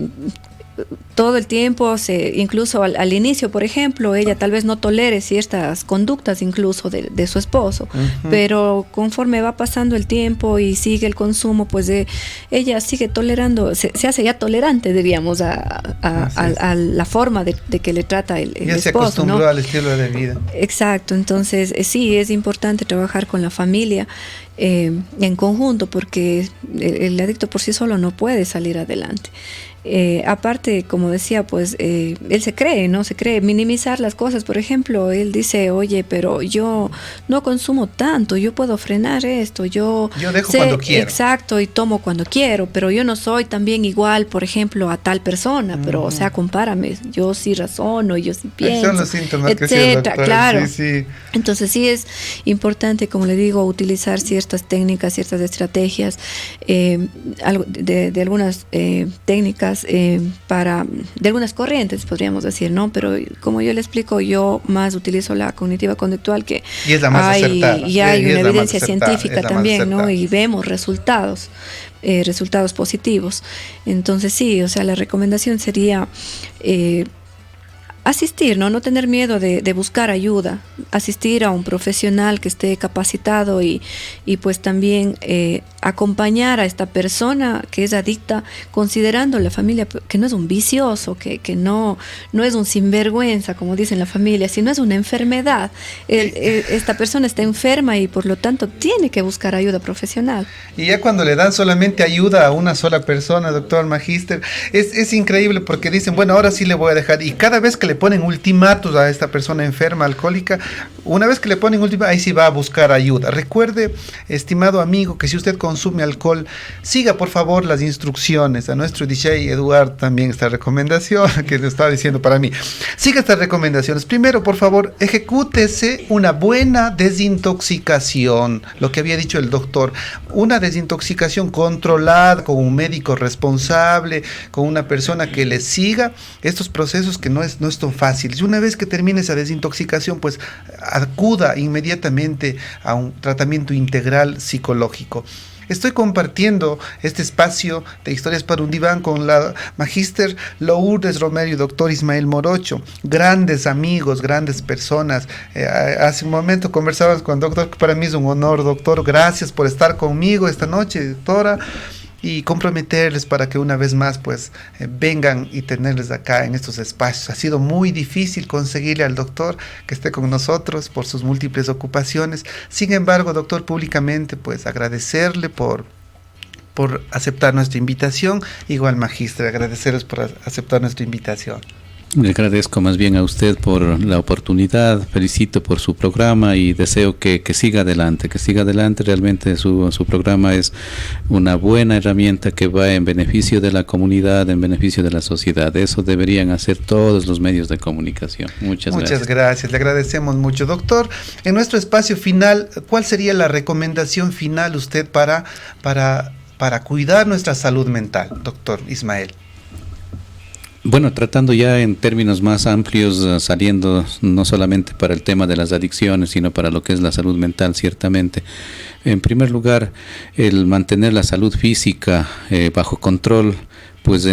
todo el tiempo, incluso al inicio, por ejemplo, ella tal vez no tolere ciertas conductas incluso de su esposo, pero conforme va pasando el tiempo y sigue el consumo, pues ella sigue tolerando, se hace ya tolerante, diríamos, a la forma de que le trata el Ya se esposo, acostumbró, ¿no? al estilo de vida. Exacto, entonces sí, es importante trabajar con la familia en conjunto, porque el adicto por sí solo no puede salir adelante. Aparte, como decía, pues él se cree minimizar las cosas. Por ejemplo, él dice, oye, pero yo no consumo tanto, yo puedo frenar esto, yo dejo cuando quiero. Exacto, y tomo cuando quiero, pero yo no soy también igual, por ejemplo, a tal persona, pero o sea, compárame, yo sí razono, yo sí pienso, son los síntomas que sí, etcétera, claro. Sí. Entonces sí es importante, como le digo, utilizar ciertas técnicas, ciertas estrategias, de algunas técnicas de algunas corrientes, podríamos decir, ¿no? Pero como yo le explico, yo más utilizo la cognitiva conductual, que y es la más acertada. Y hay una evidencia acertada, científica también, ¿no? Y vemos resultados positivos. Entonces sí, o sea, la recomendación sería asistir, no tener miedo de buscar ayuda, asistir a un profesional que esté capacitado y pues también acompañar a esta persona que es adicta, considerando la familia que no es un vicioso, que no es un sinvergüenza, como dicen la familia, sino es una enfermedad. Esta persona está enferma y por lo tanto tiene que buscar ayuda profesional. Y ya cuando le dan solamente ayuda a una sola persona, doctor Magíster, es increíble, porque dicen, bueno, ahora sí le voy a dejar, y cada vez que le ponen ultimátum a esta persona enferma, alcohólica, una vez que le ponen ultimátum, ahí sí va a buscar ayuda. Recuerde, estimado amigo, que si usted consume alcohol, siga por favor las instrucciones. A nuestro DJ Eduardo también esta recomendación que le estaba diciendo para mí. Siga estas recomendaciones. Primero, por favor, ejecútese una buena desintoxicación, lo que había dicho el doctor, una desintoxicación controlada, con un médico responsable, con una persona que le siga estos procesos, que no es tan fácil. Y una vez que termine esa desintoxicación, pues acuda inmediatamente a un tratamiento integral psicológico. Estoy compartiendo este espacio de Historias para un Diván con la Magíster Lourdes Romero y doctor Ismael Morocho, grandes amigos, grandes personas. Hace un momento conversábamos con el doctor, que para mí es un honor, doctor. Gracias por estar conmigo esta noche, doctora, y comprometerles para que una vez más pues vengan y tenerles acá en estos espacios. Ha sido muy difícil conseguirle al doctor que esté con nosotros por sus múltiples ocupaciones. Sin embargo, doctor, públicamente pues agradecerle por aceptar nuestra invitación. Igual, Magíster, agradecerles por aceptar nuestra invitación. Le agradezco más bien a usted por la oportunidad, felicito por su programa y deseo que siga adelante, realmente su programa es una buena herramienta que va en beneficio de la comunidad, en beneficio de la sociedad. Eso deberían hacer todos los medios de comunicación. Muchas gracias, le agradecemos mucho. Doctor, en nuestro espacio final, ¿cuál sería la recomendación final usted para cuidar nuestra salud mental, doctor Ismael? Bueno, tratando ya en términos más amplios, saliendo no solamente para el tema de las adicciones, sino para lo que es la salud mental, ciertamente. En primer lugar, el mantener la salud física bajo control, pues se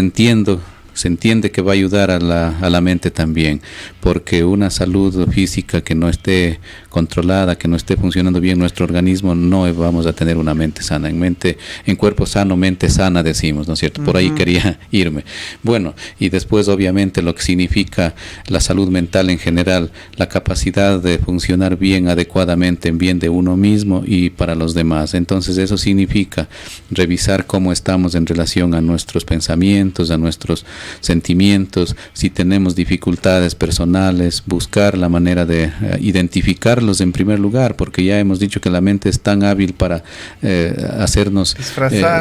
entiende que va a ayudar a la mente también, porque una salud física que no esté controlada, que no esté funcionando bien nuestro organismo, no vamos a tener una mente sana. En cuerpo sano, mente sana, decimos, ¿no es cierto? Por ahí quería irme. Bueno, y después obviamente lo que significa la salud mental en general, la capacidad de funcionar bien, adecuadamente, en bien de uno mismo y para los demás. Entonces eso significa revisar cómo estamos en relación a nuestros pensamientos, a nuestros sentimientos, si tenemos dificultades personales, buscar la manera de identificarlos en primer lugar, porque ya hemos dicho que la mente es tan hábil para hacernos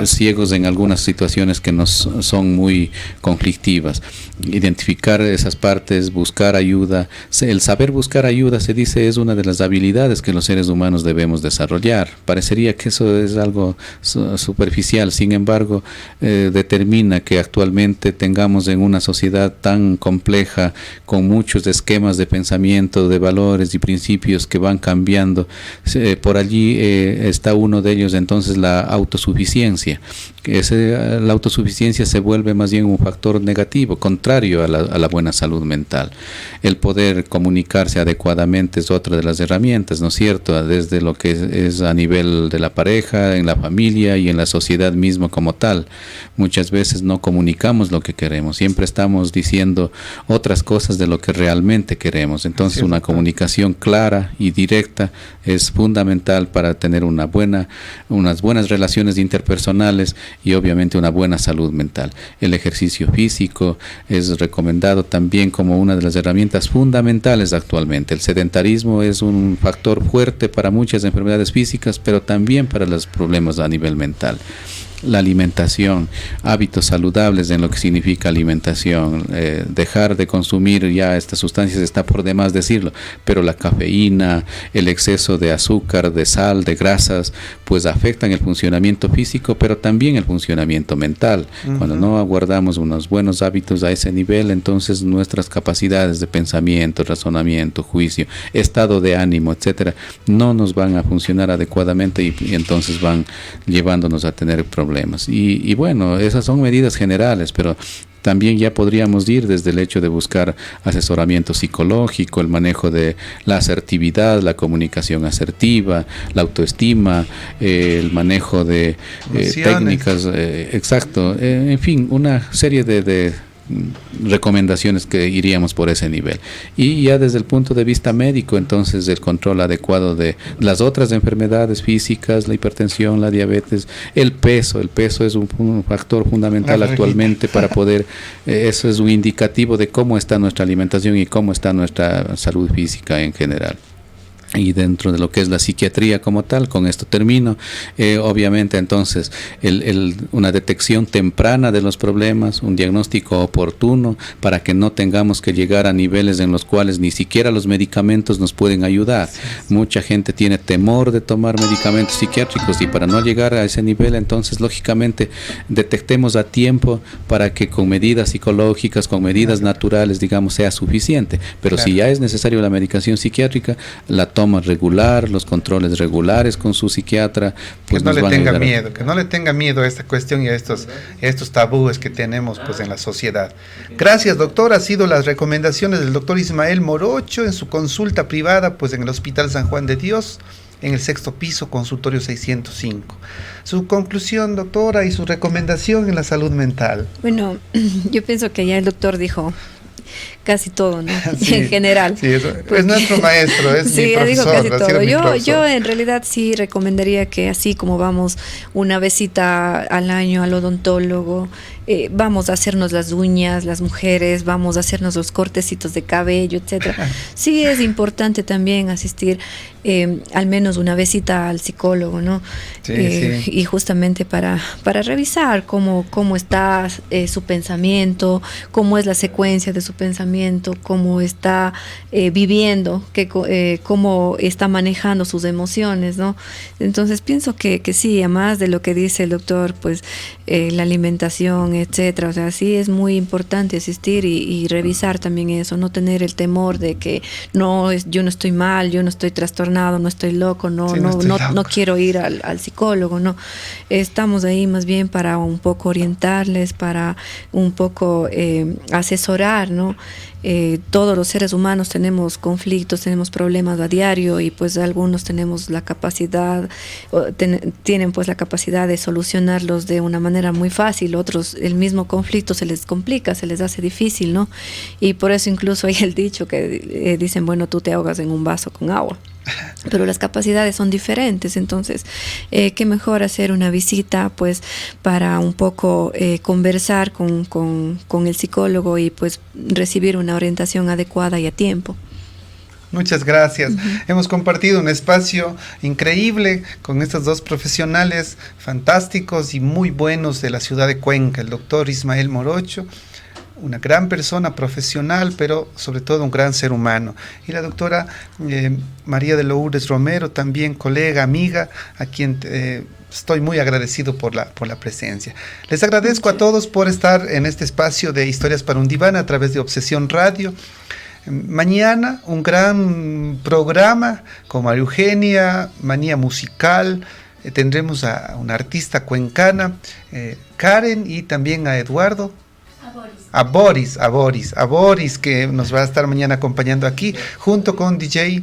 ciegos en algunas situaciones que nos son muy conflictivas. Identificar esas partes, buscar ayuda. El saber buscar ayuda, se dice, es una de las habilidades que los seres humanos debemos desarrollar. Parecería que eso es algo superficial, sin embargo, determina que actualmente tengamos estamos en una sociedad tan compleja, con muchos esquemas de pensamiento, de valores y principios que van cambiando. Por allí está uno de ellos, entonces, la autosuficiencia. La autosuficiencia se vuelve más bien un factor negativo, contrario a la buena salud mental. El poder comunicarse adecuadamente es otra de las herramientas, ¿no es cierto? Desde lo que es a nivel de la pareja, en la familia y en la sociedad mismo como tal. Muchas veces no comunicamos lo que queremos, siempre estamos diciendo otras cosas de lo que realmente queremos. Entonces, una comunicación clara y directa es fundamental para tener unas buenas relaciones interpersonales y obviamente una buena salud mental. El ejercicio físico es recomendado también como una de las herramientas fundamentales actualmente. El sedentarismo es un factor fuerte para muchas enfermedades físicas, pero también para los problemas a nivel mental. La alimentación, hábitos saludables en lo que significa alimentación, dejar de consumir ya estas sustancias, está por demás decirlo, pero la cafeína, el exceso de azúcar, de sal, de grasas, pues afectan el funcionamiento físico, pero también el funcionamiento mental. Cuando no aguardamos unos buenos hábitos a ese nivel, entonces nuestras capacidades de pensamiento, razonamiento, juicio, estado de ánimo, etcétera, no nos van a funcionar adecuadamente y entonces van llevándonos a tener problemas. Y bueno, esas son medidas generales, pero también ya podríamos ir desde el hecho de buscar asesoramiento psicológico, el manejo de la asertividad, la comunicación asertiva, la autoestima, el manejo de técnicas, en fin, una serie de recomendaciones que iríamos por ese nivel. Y ya desde el punto de vista médico, entonces, el control adecuado de las otras enfermedades físicas, la hipertensión, la diabetes, el peso es un factor fundamental actualmente para poder, eso es un indicativo de cómo está nuestra alimentación y cómo está nuestra salud física en general. Y dentro de lo que es la psiquiatría como tal, con esto termino, obviamente entonces una detección temprana de los problemas, un diagnóstico oportuno para que no tengamos que llegar a niveles en los cuales ni siquiera los medicamentos nos pueden ayudar. Mucha gente tiene temor de tomar medicamentos psiquiátricos y para no llegar a ese nivel, entonces lógicamente detectemos a tiempo para que con medidas psicológicas, con medidas naturales, digamos, sea suficiente. Pero si ya es necesario la medicación psiquiátrica, la toma regular, los controles regulares con su psiquiatra, pues que no le tenga miedo a esta cuestión y a estos tabúes que tenemos pues en la sociedad. Gracias, doctor. Ha sido las recomendaciones del doctor Ismael Morocho en su consulta privada pues en el Hospital San Juan de Dios, en el 6º piso, consultorio 605. Su conclusión, doctora, y su recomendación en la salud mental. Bueno, yo pienso que ya el doctor dijo casi todo, ¿no? Sí, en general. Sí, es nuestro maestro, es mi profesor. Sí, dijo casi todo. Yo en realidad sí recomendaría que así como vamos una visita al año al odontólogo, vamos a hacernos las uñas, las mujeres, vamos a hacernos los cortecitos de cabello, etcétera. Sí es importante también asistir al menos una visita al psicólogo, ¿no? Sí. Y justamente para revisar cómo está su pensamiento, cómo es la secuencia de su pensamiento, cómo está viviendo, cómo está manejando sus emociones, ¿no? Entonces pienso que sí, además de lo que dice el doctor, pues la alimentación, etcétera, o sea, sí es muy importante asistir y revisar también eso, no tener el temor de que yo no estoy mal, yo no estoy trastornado, no estoy loco, no quiero ir al psicólogo, no. Estamos ahí más bien para un poco orientarles, para un poco asesorar, ¿no? Todos los seres humanos tenemos conflictos, tenemos problemas a diario y pues algunos tenemos la capacidad, tienen pues la capacidad de solucionarlos de una manera muy fácil, otros el mismo conflicto se les complica, se les hace difícil, ¿no? Y por eso incluso hay el dicho que dicen, bueno, tú te ahogas en un vaso con agua. Pero las capacidades son diferentes, entonces qué mejor hacer una visita pues para un poco conversar con el psicólogo y pues recibir una orientación adecuada y a tiempo. Muchas gracias. Hemos compartido un espacio increíble con estos dos profesionales fantásticos y muy buenos de la ciudad de Cuenca, el doctor Ismael Morocho, una gran persona profesional, pero sobre todo un gran ser humano. Y la doctora María de Lourdes Romero, también colega, amiga, a quien estoy muy agradecido por la presencia. Les agradezco a todos por estar en este espacio de Historias para un Diván a través de Obsesión Radio. Mañana un gran programa con María Eugenia, Manía Musical. Tendremos a una artista cuencana, Karen, y también a Eduardo. A Boris, que nos va a estar mañana acompañando aquí, junto con DJ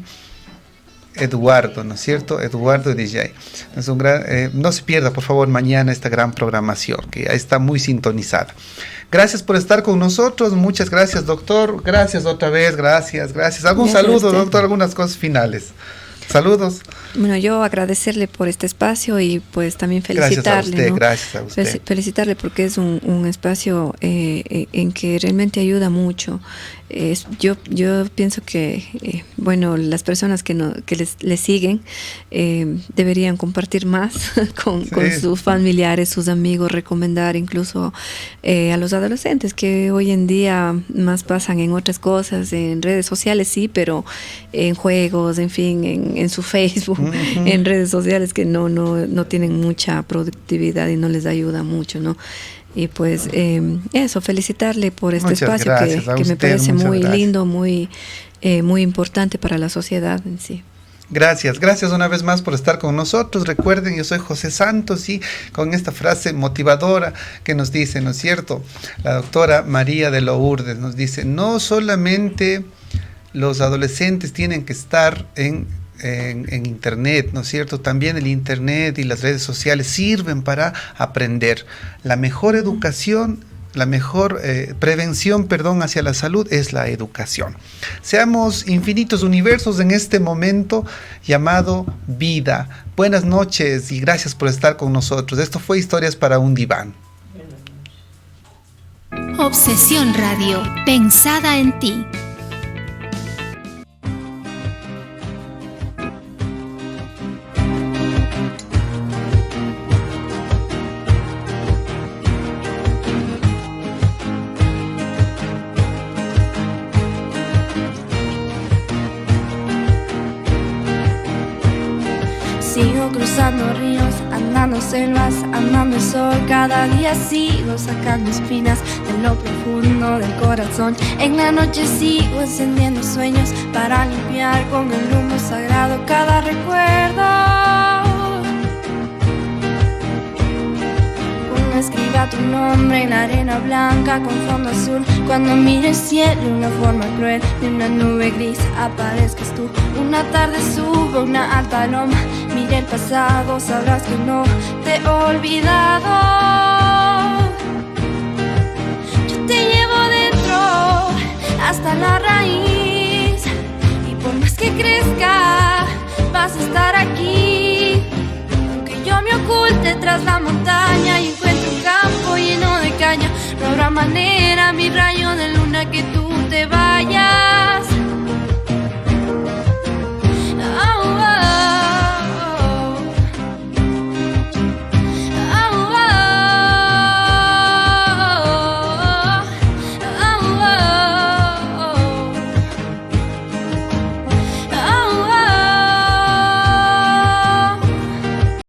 Eduardo, ¿no es cierto? Eduardo DJ. Es un gran, no se pierda, por favor, mañana esta gran programación, que ya está muy sintonizada. Gracias por estar con nosotros, muchas gracias, doctor. Gracias otra vez, gracias. ¿Algún saludo, doctor? Algunas cosas finales. Saludos. Bueno, yo agradecerle por este espacio y pues también felicitarle. Gracias a usted. Felicitarle porque es un espacio en que realmente ayuda mucho. Yo pienso que, bueno, las personas que les siguen deberían compartir más con sus familiares, sus amigos, recomendar incluso a los adolescentes que hoy en día más pasan en otras cosas, en redes sociales sí, pero en juegos, en fin, en su Facebook, en redes sociales que no tienen mucha productividad y no les ayuda mucho, ¿no? Y pues eso, felicitarle por este espacio que me parece muy lindo, muy importante para la sociedad en sí. Gracias una vez más por estar con nosotros. Recuerden, yo soy José Santos y con esta frase motivadora que nos dice, ¿no es cierto? La doctora María de Lourdes nos dice, no solamente los adolescentes tienen que estar en internet, ¿no es cierto? También el internet y las redes sociales sirven para aprender. La mejor educación, la mejor prevención, hacia la salud es la educación. Seamos infinitos universos en este momento llamado vida. Buenas noches y gracias por estar con nosotros. Esto fue Historias para un Diván. Obsesión Radio, pensada en ti. Sigo cruzando ríos, andando selvas, amando el sol. Cada día sigo sacando espinas de lo profundo del corazón. En la noche sigo encendiendo sueños para limpiar con el humo sagrado cada recuerdo. Escriba tu nombre en la arena blanca con fondo azul. Cuando mire el cielo, una forma cruel de una nube gris aparezcas tú. Una tarde subo una alta loma, mire el pasado, sabrás que no te he olvidado. Yo te llevo dentro hasta la raíz y por más que crezca vas a estar aquí. Aunque yo me oculte tras la montaña y encuentre un campo lleno de caña, no habrá manera, mi rayo de luna, que tú te vayas.